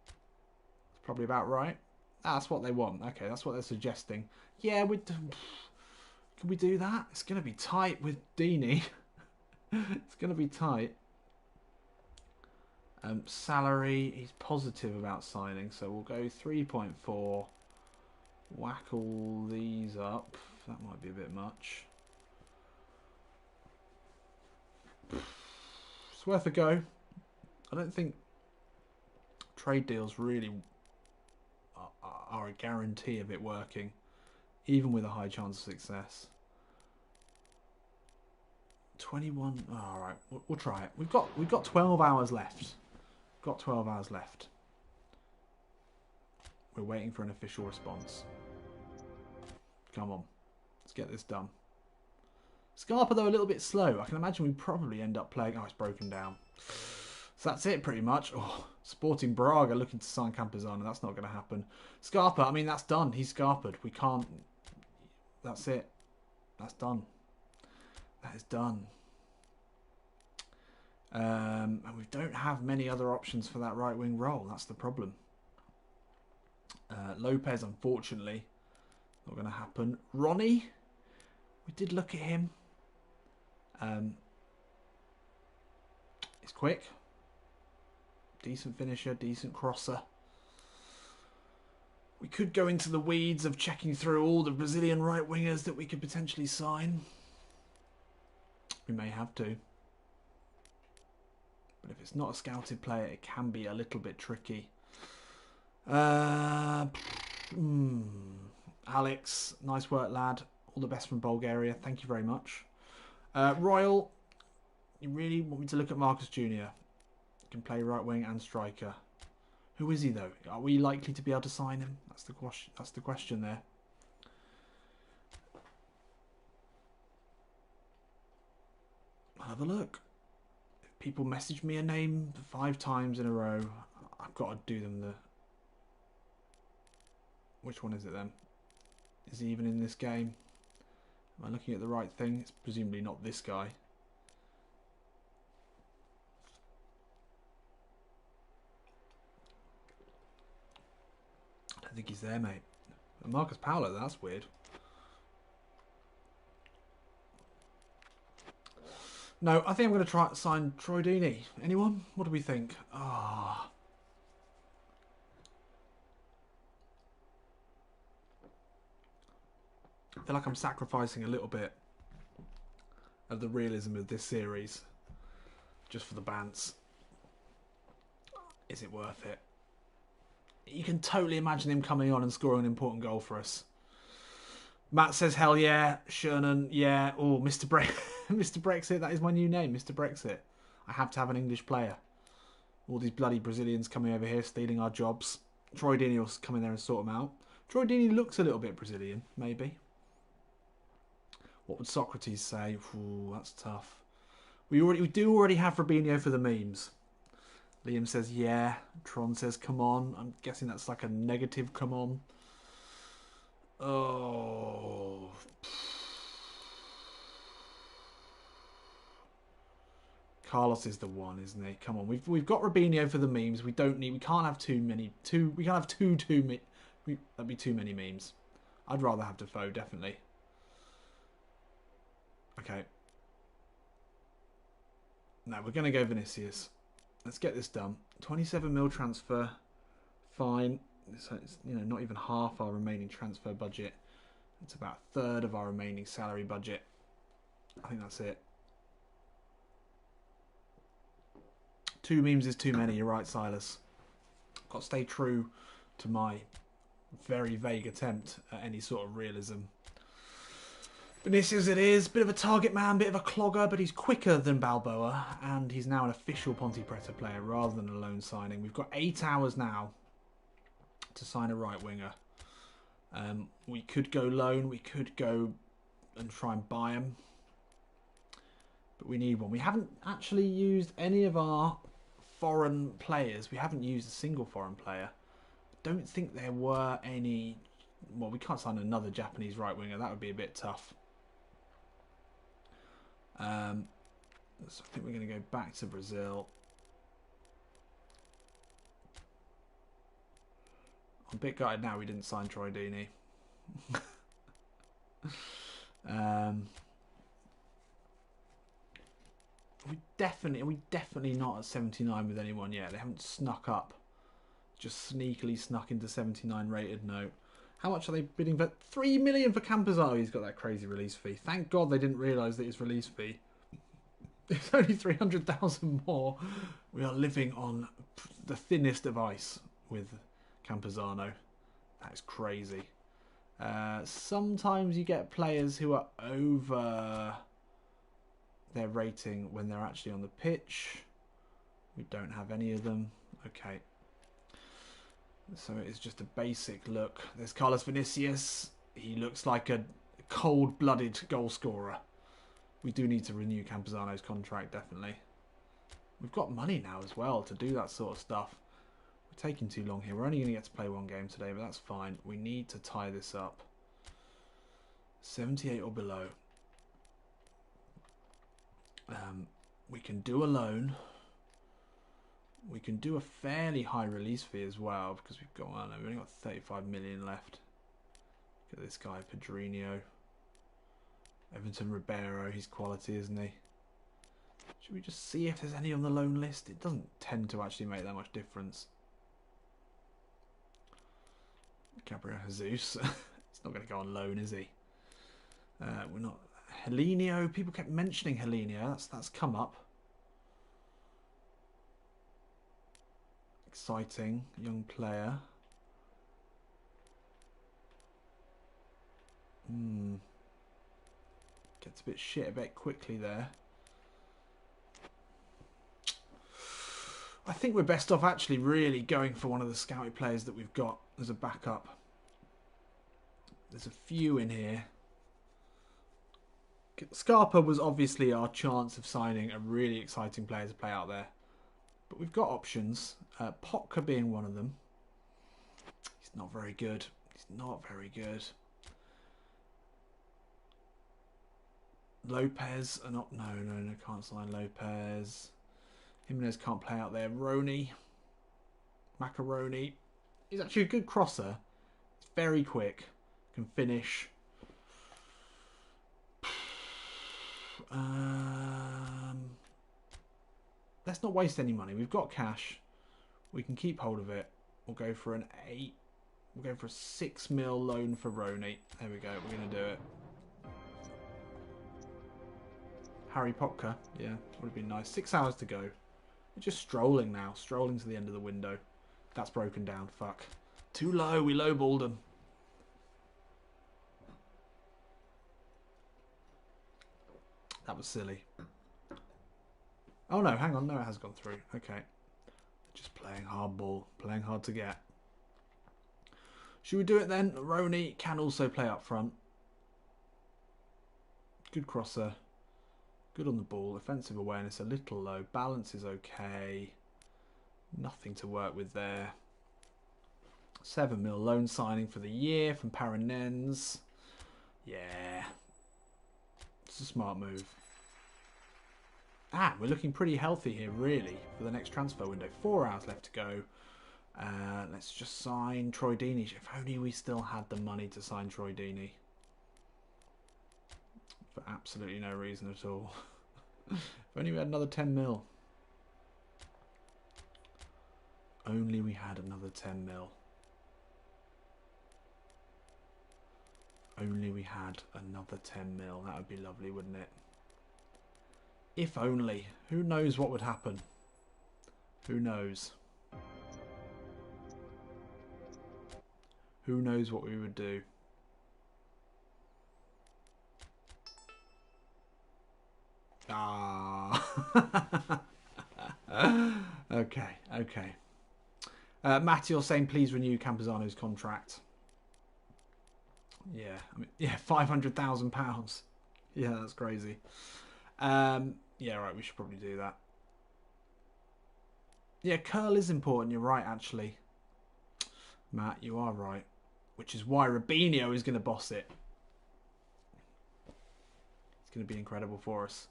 That's probably about right. That's what they want. Okay, that's what they're suggesting. Yeah, can we do that? It's going to be tight with Deeney. It's going to be tight. Salary, he's positive about signing, so we'll go 3.4. Whack all these up. That might be a bit much. It's worth a go. I don't think trade deals really are a guarantee of it working, even with a high chance of success. 21. Oh, all right, we'll try it. We've got 12 hours left. Got 12 hours left. We're waiting for an official response. Come on, let's get this done. Scarpa though a little bit slow. I can imagine we probably end up playing. Oh, it's broken down. So that's it pretty much. Oh, Sporting Braga looking to sign Campazano. That's not going to happen. Scarpa, I mean, that's done. He's Scarpa'd. We can't. That's it. That's done. That is done. And we don't have many other options for that right wing role. That's the problem. Lopez, unfortunately, not going to happen. Ronnie, we did look at him. He's quick. Decent finisher, decent crosser. We could go into the weeds of checking through all the Brazilian right wingers that we could potentially sign. We may have to. But if it's not a scouted player, it can be a little bit tricky. Alex, nice work, lad. All the best from Bulgaria. Thank you very much. Royal, you really want me to look at Marcus Jr.? Can play right wing and striker. Who is he though? Are we likely to be able to sign him? That's the question. That's the question there. I'll have a look. If people message me a name 5 times in a row, I've got to do them the... Which one is it then? Is he even in this game? Am I looking at the right thing? It's presumably not this guy. I don't think he's there, mate. Marcus Paolo, that's weird. No, I think I'm going to try sign Troy Deeney. Anyone? What do we think? Ah. I feel like I'm sacrificing a little bit of the realism of this series just for the bants. Is it worth it? You can totally imagine him coming on and scoring an important goal for us. Matt says, hell yeah. Shernan, yeah. Oh, Mr. Mr. Brexit, that is my new name, Mr. Brexit. I have to have an English player. All these bloody Brazilians coming over here stealing our jobs. Troy Deeney will come in there and sort them out. Troy Deeney looks a little bit Brazilian, maybe. What would Socrates say? Ooh, that's tough. We do already have Robinho for the memes. Liam says, yeah. Tron says, come on. I'm guessing that's like a negative come on. Oh. Carlos is the one, isn't he? Come on. We've got Robinho for the memes. We can't have too many. We can't have that'd be too many memes. I'd rather have Defoe, definitely. Okay. No, we're going to go Vinicius. Let's get this done. 27 mil transfer. Fine. So it's, not even half our remaining transfer budget. It's about a third of our remaining salary budget. I think that's it. 2 memes is too many. You're right, Silas. Got to stay true to my very vague attempt at any sort of realism. Vinicius it is. Bit of a target man, bit of a clogger, but he's quicker than Balboa, and he's now an official Ponte Preta player rather than a loan signing. We've got 8 hours now to sign a right winger. We could go loan, we could go and try and buy him, but we need one. We haven't actually used any of our foreign players. We haven't used a single foreign player. Don't think there were any. Well, we can't sign another Japanese right winger. That would be a bit tough. So I think we're going to go back to Brazil. I'm a bit gutted now we didn't sign Troy Deeney. We definitely not at 79 with anyone yet. They haven't snuck up. Just sneakily snuck into 79 rated. No. How much are they bidding for? 3 million for Campazzo. He's got that crazy release fee. Thank God they didn't realise that his release fee. It's only 300,000 more. We are living on the thinnest of ice with Campazano. That is crazy. Sometimes you get players who are over their rating when they're actually on the pitch. We don't have any of them. Okay. So it is just a basic look. There's Carlos Vinicius. He looks like a cold-blooded goal scorer. We do need to renew Campazano's contract, definitely. We've got money now as well to do that sort of stuff. We're taking too long here. We're only going to get to play 1 game today, but that's fine. We need to tie this up. 78 or below. We can do a loan. We can do a fairly high release fee as well because we've only got 35 million left. Look at this guy, Pedrinho. Everton Ribeiro, he's quality, isn't he? Should we just see if there's any on the loan list? It doesn't tend to actually make that much difference. Gabriel Jesus. He's not going to go on loan, is he? We're not. Helenio. People kept mentioning Helenio. That's come up. Exciting young player. Gets a bit shit a bit quickly there. I think we're best off actually really going for one of the scouted players that we've got as a backup. There's a few in here. Scarpa was obviously our chance of signing a really exciting player to play out there. But we've got options. Potka being one of them. He's not very good. He's not very good. Lopez. No, can't sign Lopez. Jimenez can't play out there. Roney. Macaroni. He's actually a good crosser. He's very quick. Can finish. Let's not waste any money. We've got cash. We can keep hold of it. We'll go for an 8. We'll go for a 6 mil loan for Roney. There we go. We're going to do it. Harry Potka. Yeah, would have been nice. 6 hours to go. We're just strolling now. Strolling to the end of the window. That's broken down. Fuck. Too low. We lowballed them. That was silly. Oh no, hang on. No, it has gone through. Okay. Just playing hardball. Playing hard to get. Should we do it then? Roney can also play up front. Good crosser. Good on the ball. Offensive awareness a little low. Balance is okay. Nothing to work with there. 7 mil loan signing for the year from Paranens. Yeah. It's a smart move. We're looking pretty healthy here, really, for the next transfer window. 4 hours left to go. Let's just sign Troy Deeney. If only we still had the money to sign Troy Deeney. For absolutely no reason at all. If only we had another 10 mil. Only we had another 10 mil. Only we had another 10 mil. That would be lovely, wouldn't it? If only. Who knows what would happen? Who knows? Who knows what we would do? Okay, okay. Matty, you're saying please renew Campuzano's contract. Yeah, I mean, yeah, £500,000. Yeah, that's crazy. Yeah, right, we should probably do that. Yeah, curl is important, you're right, actually. Matt, you are right. Which is why Robinho is going to boss it. It's going to be incredible for us.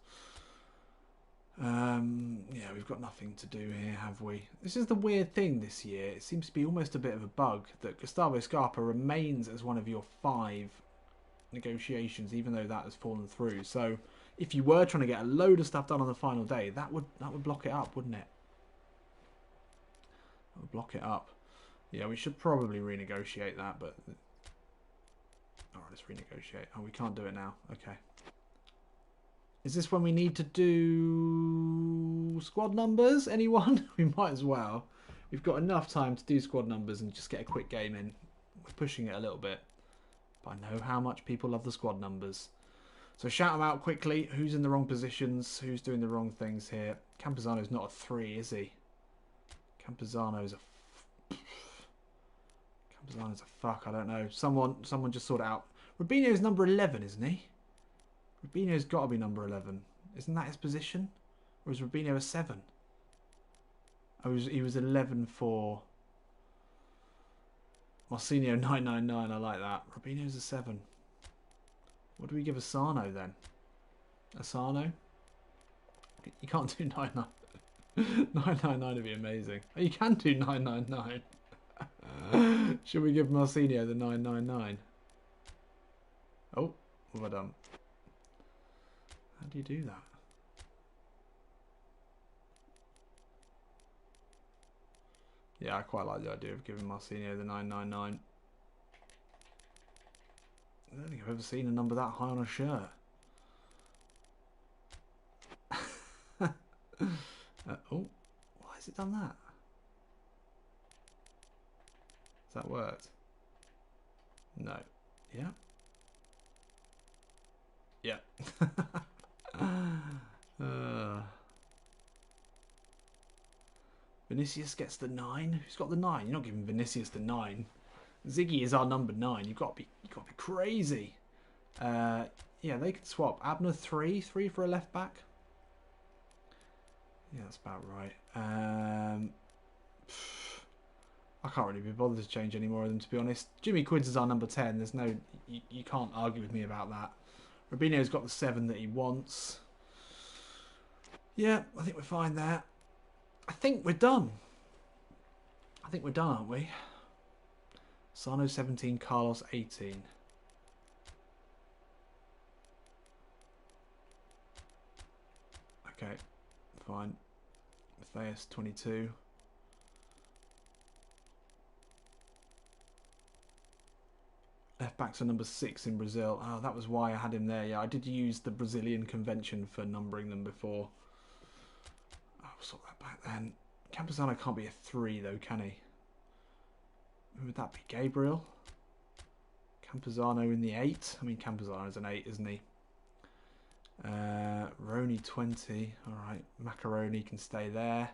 Yeah, we've got nothing to do here, have we? This is the weird thing this year. It seems to be almost a bit of a bug that Gustavo Scarpa remains as one of your 5 negotiations, even though that has fallen through. So if you were trying to get a load of stuff done on the final day, that would block it up, wouldn't it? That would block it up. Yeah, we should probably renegotiate that, but... Alright, let's renegotiate. Oh, we can't do it now. Okay. Is this when we need to do squad numbers? Anyone? We might as well. We've got enough time to do squad numbers and just get a quick game in. We're pushing it a little bit. But I know how much people love the squad numbers. So shout them out quickly. Who's in the wrong positions? Who's doing the wrong things here? Campuzano's not a 3, is he? Campuzano's a... Campuzano's a fuck, I don't know. Someone just sort it out. Robinho's number 11, isn't he? Robinho's got to be number 11. Isn't that his position? Or is Robinho a 7? He was 11 for... Marcinho 999, I like that. Robinho's a 7. What do we give Asano then? Asano? You can't do 99. 999 would be amazing. Oh, you can do 999. Should we give Marcinho the 999? Oh, what have I done? How do you do that? Yeah, I quite like the idea of giving Marcinho the 999. I don't think I've ever seen a number that high on a shirt. Oh, why has it done that? Has that worked? No. Yeah. Yeah. Vinicius gets the 9. Who's got the 9? You're not giving Vinicius the 9. Ziggy is our number 9. You've got to be crazy. Yeah, they could swap. Abner 3 for a left back. Yeah, that's about right. I can't really be bothered to change any more of them, to be honest. Jimmy Quinns is our number 10. There's no, you can't argue with me about that. Robinho's got the 7 that he wants. Yeah, I think we're fine there. I think we're done. I think we're done, aren't we? Sano 17, Carlos 18. Okay, fine. Matthias 22. Left backs are number 6 in Brazil. Oh, that was why I had him there. Yeah, I did use the Brazilian convention for numbering them before. I'll sort that back then. Campuzano can't be a 3 though, can he? Who would that be? Gabriel? Campuzano in the 8? I mean, Campuzano's an 8, isn't he? Roni 20. Alright, Macaroni can stay there.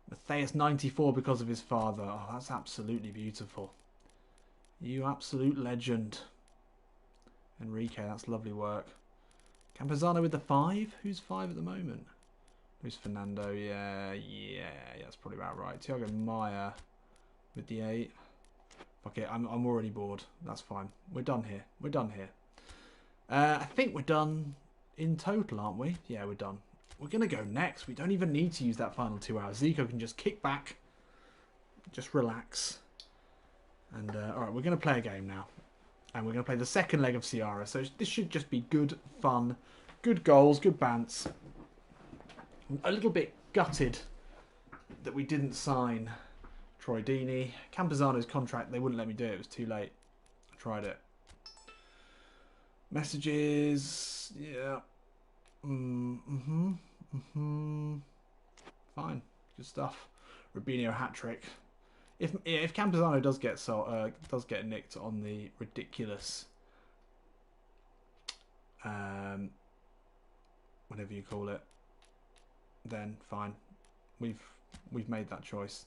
Matthias 94 because of his father. Oh, that's absolutely beautiful. You absolute legend. Enrique, that's lovely work. Campazano with the 5. Who's 5 at the moment? Who's Fernando? Yeah, that's probably about right. Thiago Maia with the 8. Okay, I'm already bored. That's fine. We're done here. We're done here. I think we're done in total, aren't we? Yeah, we're done. We're going to go next. We don't even need to use that final 2 hours. Zico can just kick back. Just relax. And, alright, we're going to play a game now. And we're going to play the second leg of Ciara. So this should just be good fun. Good goals, good bants. A little bit gutted that we didn't sign Troy Deeney. Campazano's contract, they wouldn't let me do it. It was too late. I tried it. Messages. Yeah. Fine. Good stuff. Rubinho hat-trick. If Campazano does get nicked on the ridiculous whatever you call it, then fine. We've made that choice.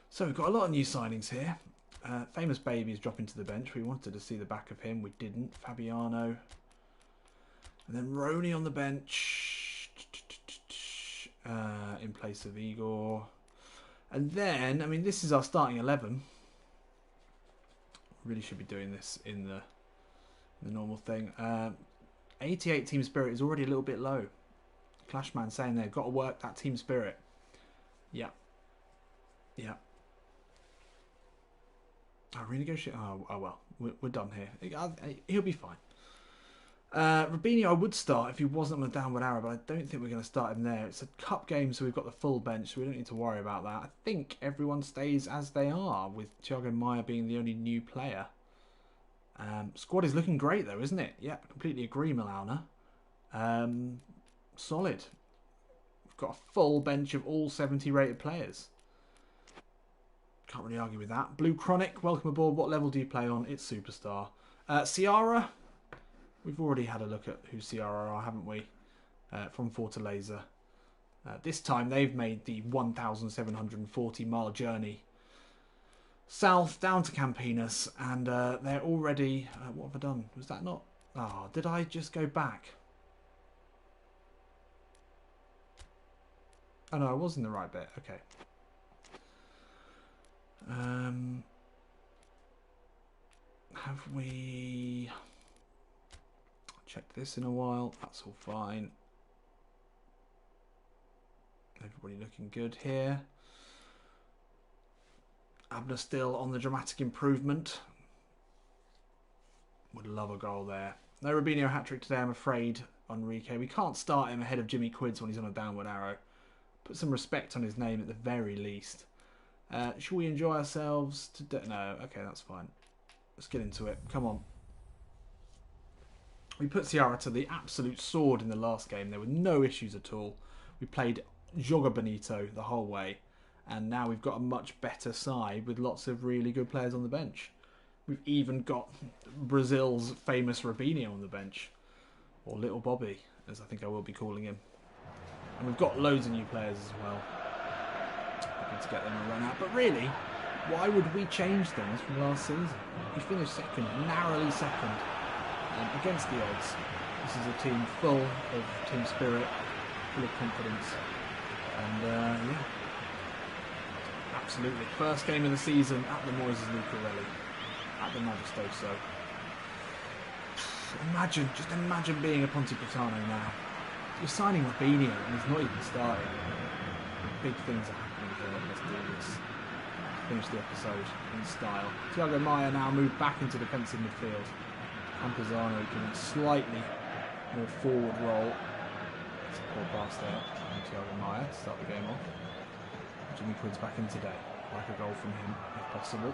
So we've got a lot of new signings here. Famous Baby is dropping to the bench. We wanted to see the back of him. We didn't. Fabiano. And then Roni on the bench in place of Igor. And then, I mean, this is our starting 11. Really should be doing this in the normal thing. 88 team spirit is already a little bit low. Clashman saying they've got to work that team spirit. Yeah. Yeah. Oh, renegotiate. Oh well, we're done here. He'll be fine. Rubinho, I would start if he wasn't on a downward arrow, but I don't think we're going to start him there. It's a cup game, so we've got the full bench, so we don't need to worry about that. I think everyone stays as they are, with Thiago Maia being the only new player. Squad is looking great, though, isn't it? Yeah, completely agree, Milana. Solid. We've got a full bench of all 70 rated players. Can't really argue with that. Blue Chronic, welcome aboard. What level do you play on? It's Superstar. Ciara. We've already had a look at who Ciara are, haven't we? From Fortaleza. This time they've made the 1,740-mile journey south down to Campinas, and they're already... what have I done? Was that not... Oh, did I just go back? Oh no, I was in the right bit. Okay. Have we checked this in a while? That's all fine. Everybody looking good here. Abner still on the dramatic improvement. Would love a goal there. No Rubinho hat-trick today, I'm afraid, Enrique. We can't start him ahead of Jimmy Quids when he's on a downward arrow. Put some respect on his name at the very least. Shall we enjoy ourselves today? No, okay, that's fine. Let's get into it. Come on. We put Ciara to the absolute sword in the last game. There were no issues at all. We played Joga Bonito the whole way. And now we've got a much better side with lots of really good players on the bench. We've even got Brazil's famous Rubinho on the bench. Or Little Bobby, as I think I will be calling him. And we've got loads of new players as well. Hoping to get them a run out. But really, why would we change things from last season? We finished second, narrowly second, against the odds. This is a team full of team spirit, full of confidence. And yeah. Absolutely. First game of the season at the Moises Lucarelli. At the Majestoso. Just imagine being a Ponte Pretano now. You're signing Rubinho and he's not even starting. Big things are happening here. Let's do this. Finish the episode in style. Thiago Maia now moved back into defensive midfield. Campazano can slightly more forward roll. It's a poor pass there from Thiago Maia to start the game off. Jimmy Quids back in today. Like a goal from him, if possible.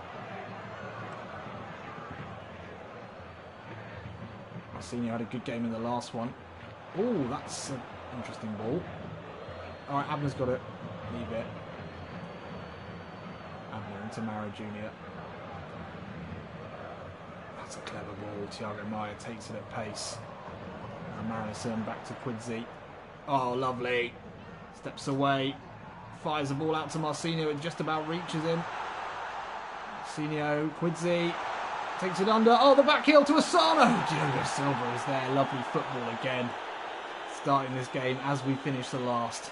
Marcinho had a good game in the last one. Oh, that's an interesting ball. Alright, Abner's got it. Leave it. Abner into Mara Jr. That's a clever ball. Thiago Maia takes it at pace. And MLSM back to Quidzy. Oh, lovely. Steps away. Fires the ball out to Marcinho. It just about reaches him. Marcinho, Quidzy. Takes it under. Oh, the back heel to Asano. Diogo Silva is there. Lovely football again. Starting this game as we finish the last.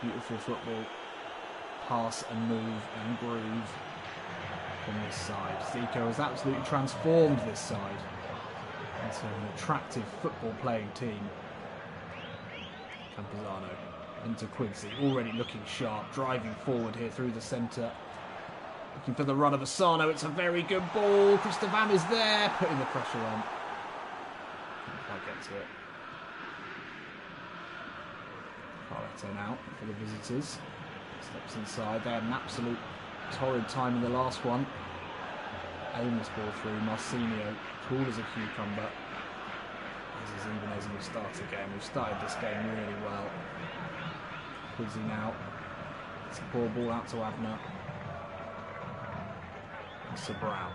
Beautiful football. Pass and move and groove from this side. Zico has absolutely transformed this side into an attractive football playing team. Campuzano into Quincy, already looking sharp, driving forward here through the centre. Looking for the run of Asano. It's a very good ball. Kristovan is there, putting the pressure on. Can't quite get to it. Carleton out for the visitors. Steps inside. They had an absolute torrid time in the last one. Aimless ball through. Marcinho, cool as a cucumber. This is even as we start again. We've started this game really well. Quizzy now. It's a poor ball out to Abner. Sobral.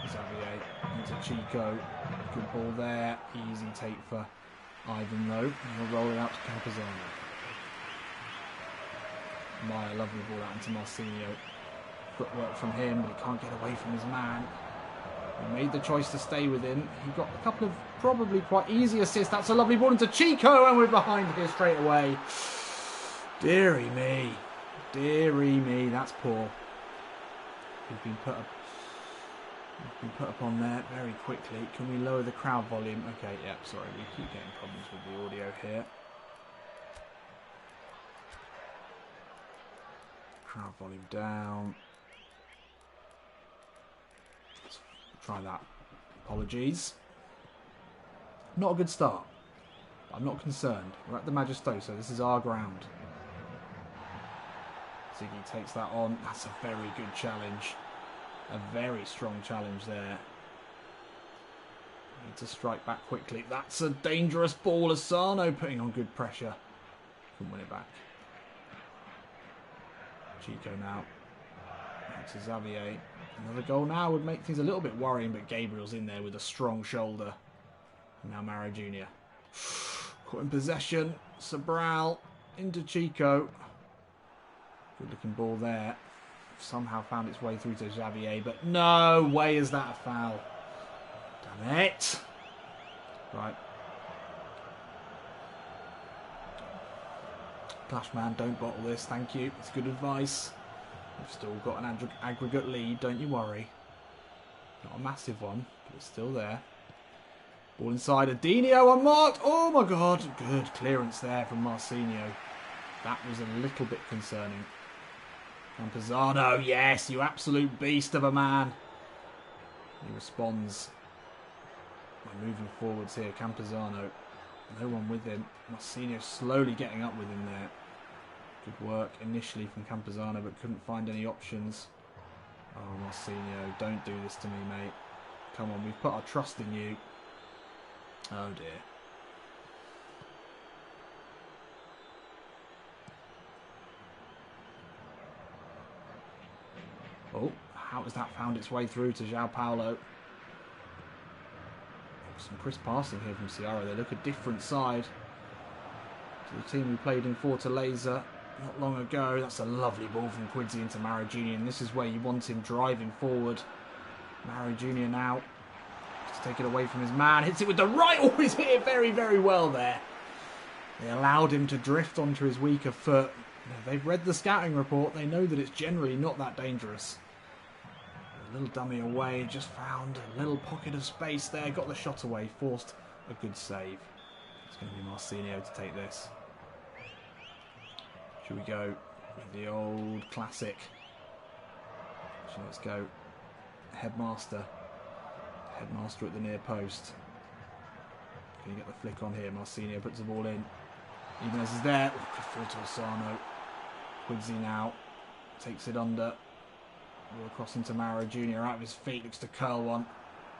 Xavier into Chico. Good ball there. Easy take for Ivan though. And we'll roll it out to Campuzano. Maya, lovely ball out into Marcinho. Footwork from him, but he can't get away from his man. He made the choice to stay with him. He got a couple of probably quite easy assists. That's a lovely ball into Chico, and we're behind here straight away. Deary me. Deary me, that's poor. We've been put up on there very quickly. Can we lower the crowd volume? Okay, yeah, sorry, we keep getting problems with the audio here. Crowd volume down. Let's try that. Apologies. Not a good start. I'm not concerned. We're at the Majestoso. This is our ground. Ziggy takes that on. That's a very good challenge. A very strong challenge there. Need to strike back quickly. That's a dangerous ball. Asano putting on good pressure. Couldn't win it back. Chico now. Back to Xavier. Another goal now would make things a little bit worrying, but Gabriel's in there with a strong shoulder. And now Mara Jr. Caught in possession. Sobral into Chico. Good looking ball there. Somehow found its way through to Xavier, but no way is that a foul. Damn it. Right. Clashman, don't bottle this, thank you. It's good advice. We've still got an aggregate lead, don't you worry. Not a massive one, but it's still there. Ball inside, Adinio unmarked. Oh my god, good clearance there from Marcinho. That was a little bit concerning. Campuzano, yes, you absolute beast of a man. He responds by moving forwards here. Campuzano, no one with him. Marcinho slowly getting up with him there. Good work initially from Campuzano, but couldn't find any options. Oh, Marcinho, don't do this to me, mate. Come on, we've put our trust in you. Oh dear. Oh, how has that found its way through to João Paulo? Some crisp passing here from Ciara. They look a different side to the team we played in Fortaleza not long ago. That's a lovely ball from Quincy into Mara Jr. And this is where you want him driving forward. Mara Jr. now to take it away from his man. Hits it with the right. Oh, he's hit it very, very well there. They allowed him to drift onto his weaker foot. They've read the scouting report. They know that it's generally not that dangerous. A little dummy away. Just found a little pocket of space there. Got the shot away. Forced a good save. It's going to be Marcinho to take this. Should we go with the old classic? Actually, let's go Headmaster. Headmaster at the near post. Can you get the flick on here? Marcinho puts the ball in. Even as he's there. Oh, good fall to Asano. Quincy now takes it under. Ball across into Mara Jr. Out of his feet. Looks to curl one.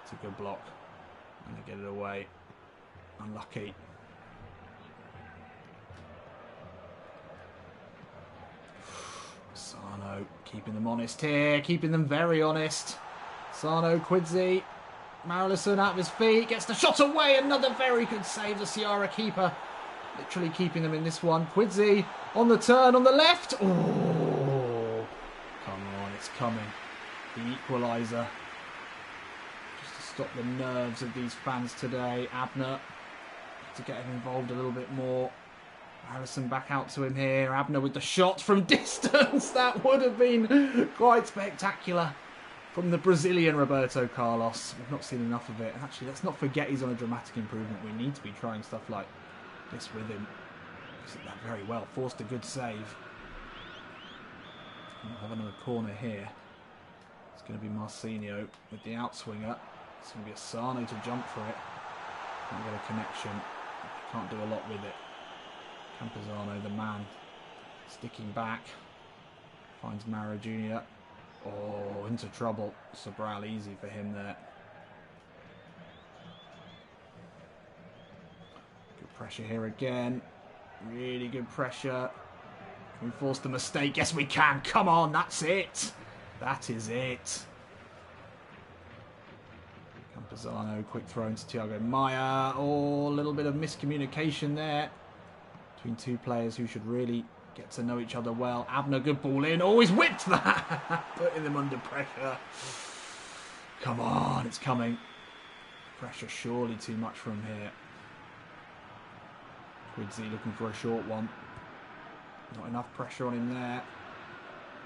It's a good block. And they get it away. Unlucky. Sano keeping them honest here. Keeping them very honest. Sano, Quincy. Marillison out of his feet. Gets the shot away. Another very good save. The Ciara keeper. Literally keeping them in this one. Quincy on the turn on the left. Oh, come on, it's coming. The equaliser. stop the nerves of these fans today. Abner to get him involved a little bit more. Harrison back out to him here. Abner with the shot from distance. That would have been quite spectacular from the Brazilian Roberto Carlos. We've not seen enough of it. Actually, let's not forget he's on a dramatic improvement. We need to be trying stuff like this with him. He's did that very well. Forced a good save. We'll have another corner here. It's going to be Marcinho with the outswinger. It's going to be Asano to jump for it. Can't get a connection. Can't do a lot with it. Campuzano, the man, sticking back. Finds Mara Jr. Oh, into trouble. Sobral easy for him there. Good pressure here again. Really good pressure. Can we force the mistake? Yes, we can. Come on, that's it. That is it. Campuzano, quick throw into Thiago Maia. Oh, a little bit of miscommunication there between two players who should really get to know each other well. Abner, good ball in. Oh, he's whipped that. Putting them under pressure. Come on, it's coming. Pressure surely too much from here. Quidzi looking for a short one. Not enough pressure on him there.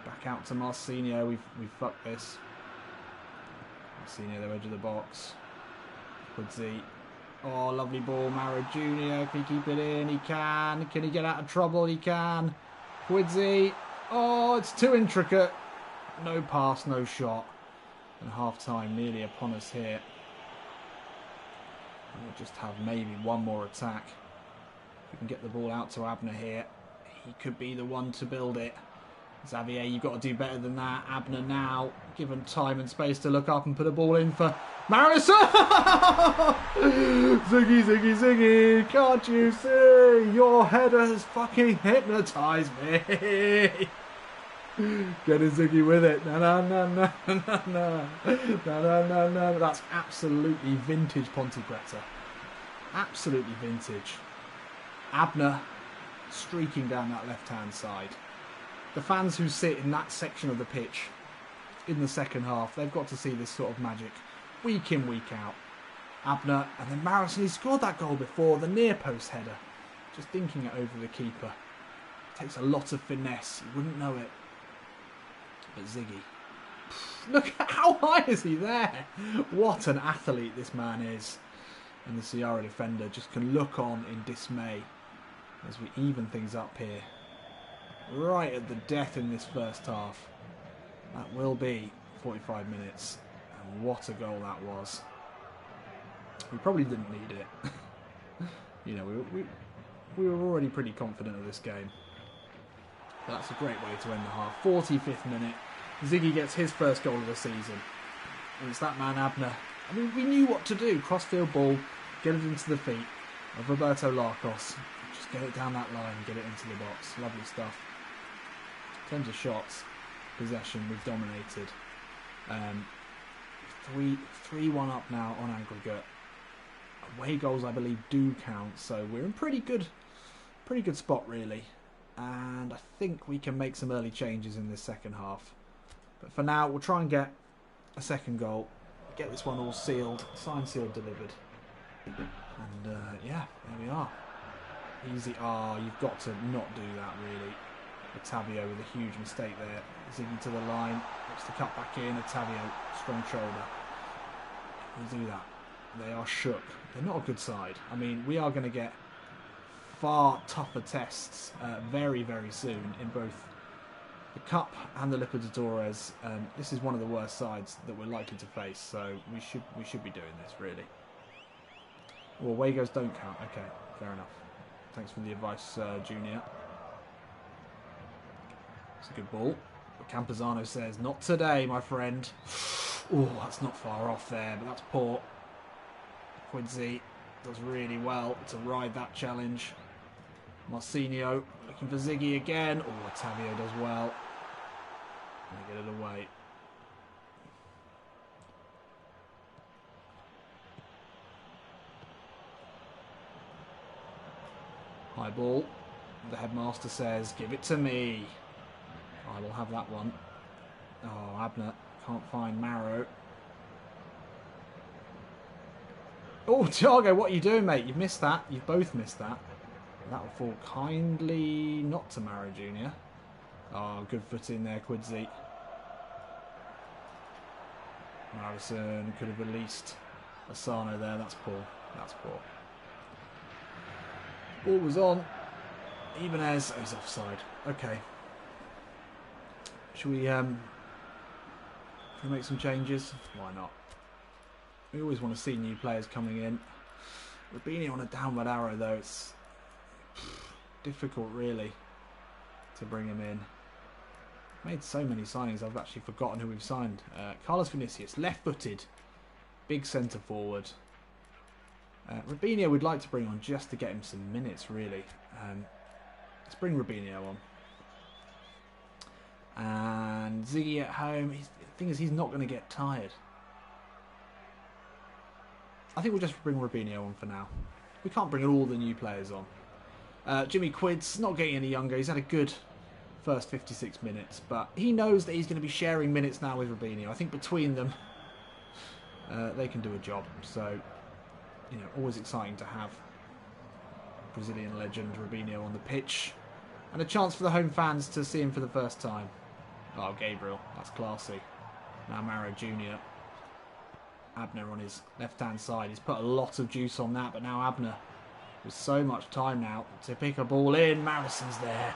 Back out to Marcinho. We've fucked this. Marcinho, the edge of the box. Quidzi. Oh, lovely ball. Mara Jr. Can he keep it in? He can. Can he get out of trouble? He can. Quidzi. Oh, it's too intricate. No pass, no shot. And half-time nearly upon us here. We'll just have maybe one more attack. If we can get the ball out to Abner here, he could be the one to build it. Xavier, you've got to do better than that. Abner now, given time and space to look up and put a ball in for Maris. Ziggy, Ziggy, Ziggy, can't you see? Your header has fucking hypnotised me. Get a Ziggy with it. No, no, no, no, no, no. No, no, no, no. That's absolutely vintage Ponte Preta. Absolutely vintage. Abner streaking down that left-hand side. The fans who sit in that section of the pitch in the second half, they've got to see this sort of magic week in, week out. Abner, and then Marison, he scored that goal before, the near post header. Just dinking it over the keeper. Takes a lot of finesse, you wouldn't know it. But Ziggy, look at how high is he there? What an athlete this man is. And the Sierra defender just can look on in dismay as we even things up here. Right at the death in this first half. That will be 45 minutes. And what a goal that was. We probably didn't need it. You know, we were already pretty confident of this game. But that's a great way to end the half. 45th minute. Ziggy gets his first goal of the season. And it's that man Abner. I mean, we knew what to do. Crossfield ball, get it into the feet of Roberto Larcos. Just get it down that line, get it into the box. Lovely stuff. In terms of shots, possession, we've dominated. 3-1 up now on aggregate. Away goals, I believe, do count, so we're in pretty good spot, really. And I think we can make some early changes in this second half. But for now, we'll try and get a second goal, get this one all sealed, signed, sealed, delivered. And yeah, there we are. Easy. Ah, you've got to not do that, really. Ottavio with a huge mistake there. Ziggy to the line, looks to cut back in. Ottavio, strong shoulder. We'll do that. They are shook. They're not a good side. I mean, we are going to get far tougher tests very, very soon in both the Cup and the Libertadores. This is one of the worst sides that we're likely to face, so we should be doing this, really. Well, away goes don't count. Okay, fair enough. Thanks for the advice, Junior. It's a good ball. But Campuzano says, not today, my friend. Oh, that's not far off there, but that's poor. Quidzi does really well to ride that challenge. Marcinho looking for Ziggy again. Oh, Ottavio does well. Gonna get it away. High ball. The headmaster says, give it to me. I will have that one. Oh, Abner can't find Marrow. Oh, Thiago, what are you doing, mate? You've missed that. You've both missed that. That will fall kindly not to Mara Jr. Oh, good foot in there, Quidzy. Madison could have released Asano there. That's poor. That's poor. Ball was on. Ibanez. Oh, he's offside. Okay. Should we make some changes? Why not? We always want to see new players coming in. Rubini on a downward arrow though. It's difficult really to bring him in. Made so many signings I've actually forgotten who we've signed. Carlos Vinicius, left-footed, big centre forward. Rubinho we'd like to bring on just to get him some minutes really. Let's bring Rubinho on. And Ziggy at home. The thing is, he's not going to get tired. I think we'll just bring Rubinho on for now. We can't bring all the new players on. Jimmy Quid's not getting any younger. He's had a good first 56 minutes, but he knows that he's going to be sharing minutes now with Rubinho. I think between them, they can do a job. So, you know, always exciting to have Brazilian legend Rubinho on the pitch. And a chance for the home fans to see him for the first time. Oh, Gabriel. That's classy. Now Mara Jr. Abner on his left-hand side. He's put a lot of juice on that, but now Abner with so much time now to pick a ball in. Marison's there.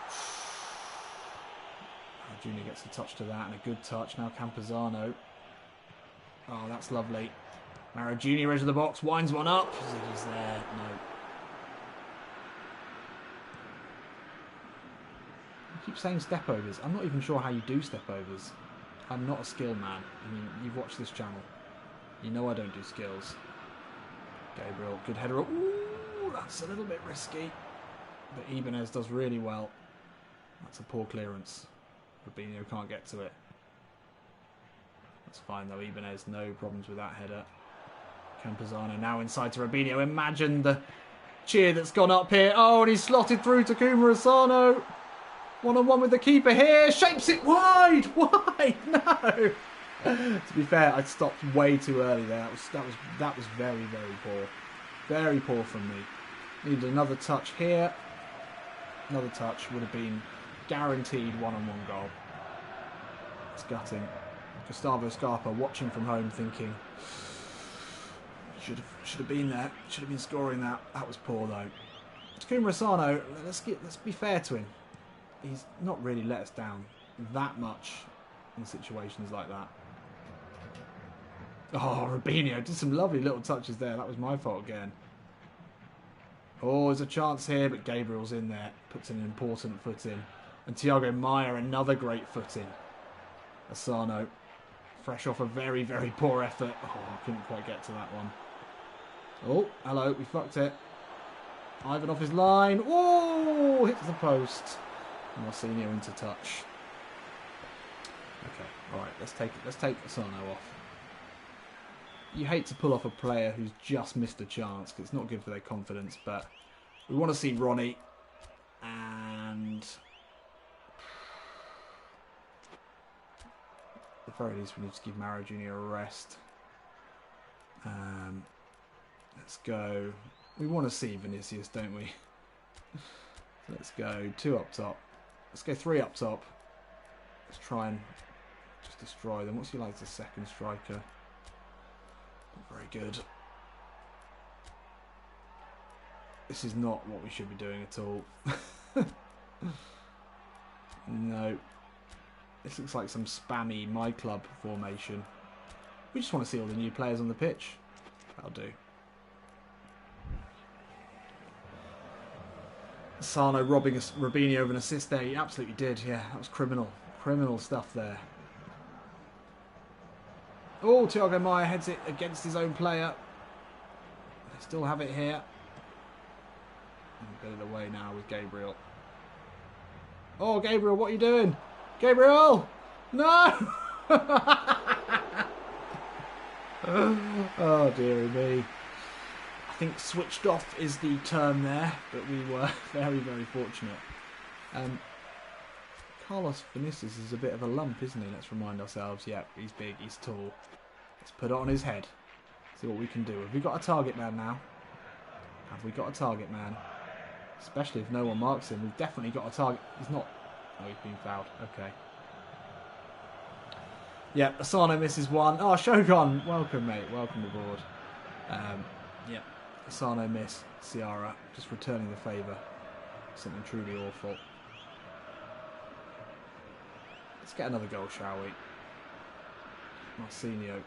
Junior gets a touch to that and a good touch. Now Campazano. Oh, that's lovely. Mara Jr. edge of the box. Winds one up. Ziggy's there. No. I keep saying step-overs. I'm not even sure how you do step-overs. I'm not a skill man. I mean, you've watched this channel. You know I don't do skills. Gabriel, good header. Ooh, that's a little bit risky. But Ibanez does really well. That's a poor clearance. Rubinho can't get to it. That's fine though. Ibanez, no problems with that header. Campazano now inside to Rubinho. Imagine the cheer that's gone up here. Oh, and he's slotted through to Kuma Asano. One-on-one with the keeper here. Shapes it wide. Wide. No. To be fair, I stopped way too early there. That was very, very poor. Very poor from me. Needed another touch here. Another touch would have been guaranteed one-on-one goal. It's gutting. Gustavo Scarpa watching from home thinking should have been there. Should have been scoring that. That was poor though. Takuma Asano, let's be fair to him. He's not really let us down that much in situations like that. Oh, Rubinho did some lovely little touches there. That was my fault again. Oh, there's a chance here, but Gabriel's in there. Puts an important foot in. And Thiago Maia, another great foot in. Asano, fresh off a very, very poor effort. Oh, I couldn't quite get to that one. Oh, hello, we fucked it. Ivan off his line. Oh, hits the post. Marcinho into touch. Okay, all right, let's take Asano off. You hate to pull off a player who's just missed a chance because it's not good for their confidence, but we want to see Ronnie, and at the very least we need to give Mara Jr. a rest. Let's go. We want to see Vinicius, don't we? Let's go 2 up top. Let's go 3 up top. Let's try and just destroy them. What's he like as a second striker? Not very good. This is not what we should be doing at all. No. This looks like some spammy My Club formation. We just want to see all the new players on the pitch. That'll do. Sano robbing Rubinho of an assist there. He absolutely did, yeah. That was criminal. Criminal stuff there. Oh, Thiago Maia heads it against his own player. They still have it here. Get it away now with Gabriel. Oh, Gabriel, what are you doing? Gabriel! No! Oh, dearie me. I think switched off is the term there, but we were very, very fortunate. Carlos Vinicius is a bit of a lump, isn't he? Let's remind ourselves. Yeah, he's big, he's tall. Let's put it on his head. See what we can do. Have we got a target man now? Have we got a target man? Especially if no one marks him. We've definitely got a target. He's not... Oh, he's been fouled. Okay. Yep, Asano misses one. Oh, Shogun. Welcome, mate. Welcome aboard. Yep. Asano miss. Ciara just returning the favour. Something truly awful. Let's get another goal, shall we? Marcinho.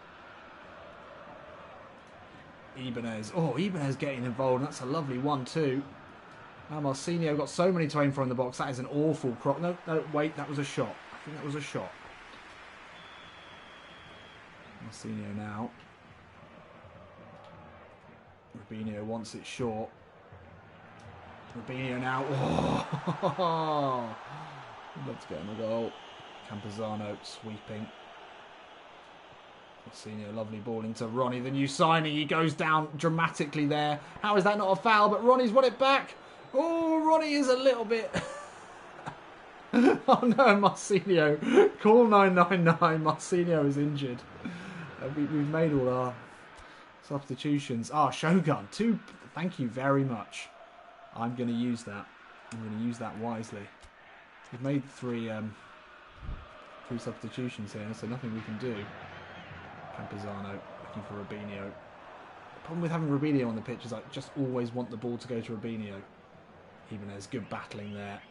Ibanez. Oh, Ibanez getting involved. That's a lovely 1-2. Now Marcinho got so many to aim for in the box. That is an awful cross. No, wait. That was a shot. I think that was a shot. Marcinho now. Rubinho wants it short. Rubinho now. Oh! Let's get him a goal. Campazano sweeping. Marcinho, lovely ball into Ronnie, the new signing. He goes down dramatically there. How is that not a foul? But Ronnie's won it back. Oh, Ronnie is a little bit... Oh no, Marcinho. Call 999. Marcinho is injured. We've made all our substitutions. Ah, Shogun. Thank you very much. I'm going to use that. I'm going to use that wisely. We've made three substitutions here, so nothing we can do. Campazano looking for Rubinho. The problem with having Rubinho on the pitch is I just always want the ball to go to Rubinho. Even there's good battling there.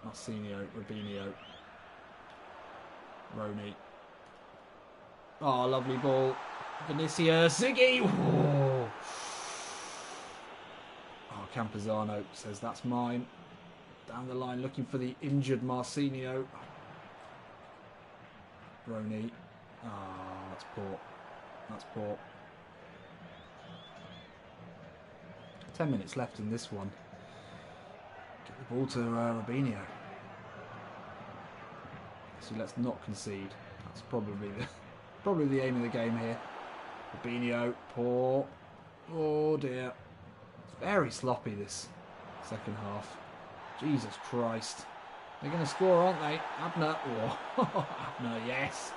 Marcinho, Rubinho. Roney. Oh, lovely ball. Vinicius. Ziggy. Oh, Campazano says that's mine. Down the line looking for the injured Marcinho. Roney. Ah, that's poor. That's poor. 10 minutes left in this one. Get the ball to Rubinho. So let's not concede. That's probably the aim of the game here. Rubinho, poor. Oh dear. It's very sloppy this second half. Jesus Christ. They're going to score, aren't they? Abner. Oh, Abner, yes.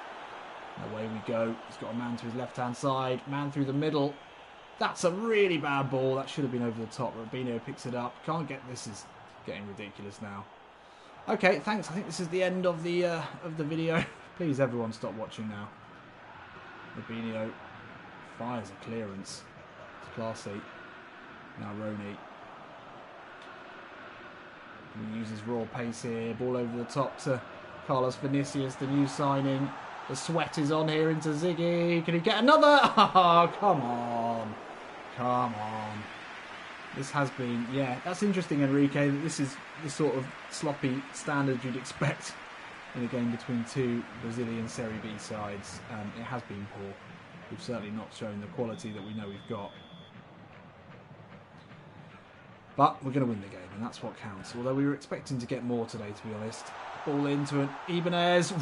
Away we go. He's got a man to his left-hand side. Man through the middle. That's a really bad ball. That should have been over the top. Rubinho picks it up. Can't get... This is getting ridiculous now. Okay, thanks. I think this is the end of the video. Please, everyone, stop watching now. Rubinho fires a clearance. It's classy. Now Roney. He uses raw pace here. Ball over the top to Carlos Vinicius, the new signing. The sweat is on here into Ziggy. Can he get another? Oh, come on. Come on. This has been... Yeah, that's interesting, Enrique. That this is the sort of sloppy standard you'd expect in a game between two Brazilian Serie B sides. It has been poor. We've certainly not shown the quality that we know we've got. But we're going to win the game, and that's what counts. Although we were expecting to get more today, to be honest. Ball into an Ibanez.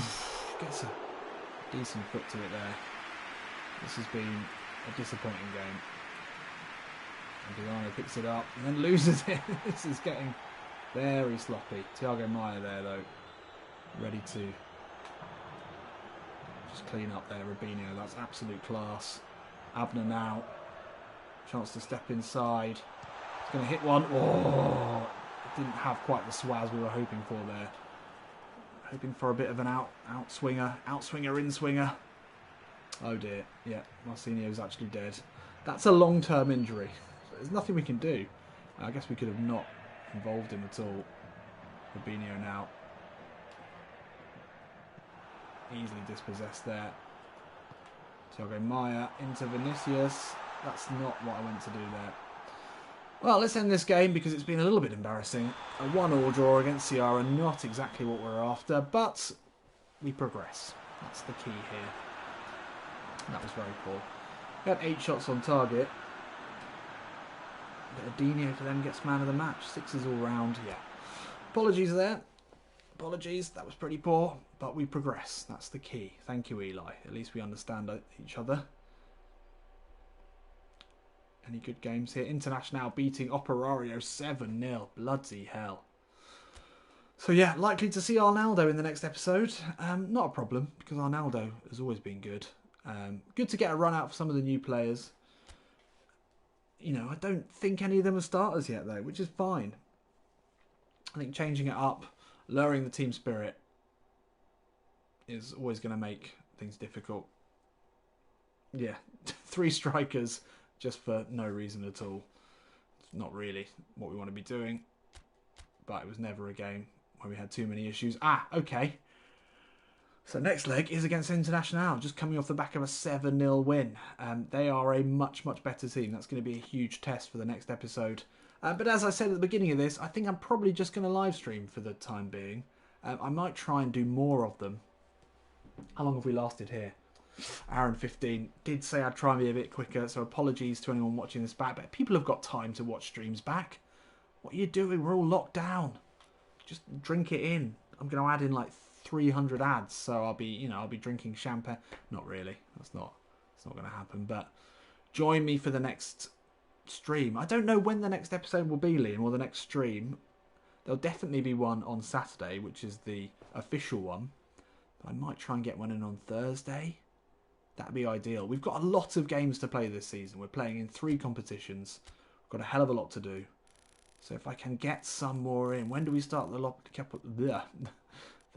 Gets a decent foot to it there. This has been a disappointing game. And Diano picks it up and then loses it. This is getting very sloppy. Thiago Maia there, though. Ready to just clean up there. Rubinho, that's absolute class. Abner now. Chance to step inside. He's going to hit one. Oh, it didn't have quite the swaz we were hoping for there. Hoping for a bit of an outswinger, in-swinger. Oh dear. Yeah, Marcinho's actually dead. That's a long-term injury. There's nothing we can do. I guess we could have not involved him at all. Rubinho now. Easily dispossessed there. Thiago Maia into Vinicius. That's not what I went to do there. Well, let's end this game because it's been a little bit embarrassing. A 1-1 draw against Ciara, not exactly what we're after, but we progress. That's the key here. That was very poor. We had 8 shots on target. But Adinio for them gets man of the match. 6s all round, yeah. Apologies there. Apologies, that was pretty poor, but we progress. That's the key. Thank you, Eli. At least we understand each other. Any good games here? International beating Operario 7-0. Bloody hell. So yeah, likely to see Arnaldo in the next episode. Not a problem, because Arnaldo has always been good. Good to get a run out for some of the new players. You know, I don't think any of them are starters yet, though, which is fine. I think changing it up, lowering the team spirit, is always going to make things difficult. Yeah, 3 strikers just for no reason at all. It's not really what we want to be doing. But it was never a game where we had too many issues. Okay. So next leg is against International, just coming off the back of a 7-0 win. They are a much, much better team. That's going to be a huge test for the next episode. But as I said at the beginning of this, I think I'm probably just going to live stream for the time being. I might try and do more of them. How long have we lasted here? Hour and 15. Did say I'd try and be a bit quicker, so apologies to anyone watching this back. But people have got time to watch streams back. What are you doing? We're all locked down. Just drink it in. I'm going to add in like 300 ads, so I'll be drinking champagne. Not really. It's not going to happen. But join me for the next stream. I don't know when the next episode will be, Liam, or the next stream. There'll definitely be one on Saturday, which is the official one. But I might try and get one in on Thursday. That'd be ideal. We've got a lot of games to play this season. We're playing in 3 competitions. We've got a hell of a lot to do. So if I can get some more in. When do we start the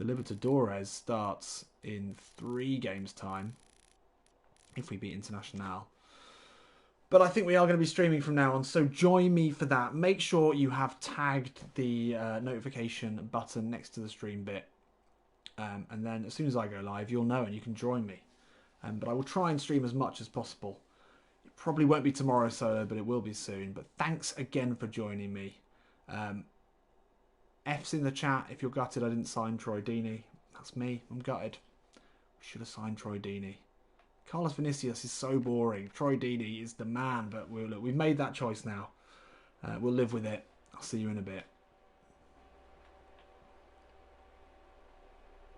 Libertadores starts in 3 games time. If we beat International. But I think we are going to be streaming from now on. So join me for that. Make sure you have tagged the notification button next to the stream bit. And then as soon as I go live, you'll know and you can join me. But I will try and stream as much as possible. It probably won't be tomorrow solo, but it will be soon. But thanks again for joining me. F's in the chat if you're gutted I didn't sign Troy Deeney. That's me. I'm gutted. We should have signed Troy Deeney. Carlos Vinicius is so boring. Troy Deeney is the man, but we've made that choice now. We'll live with it. I'll see you in a bit.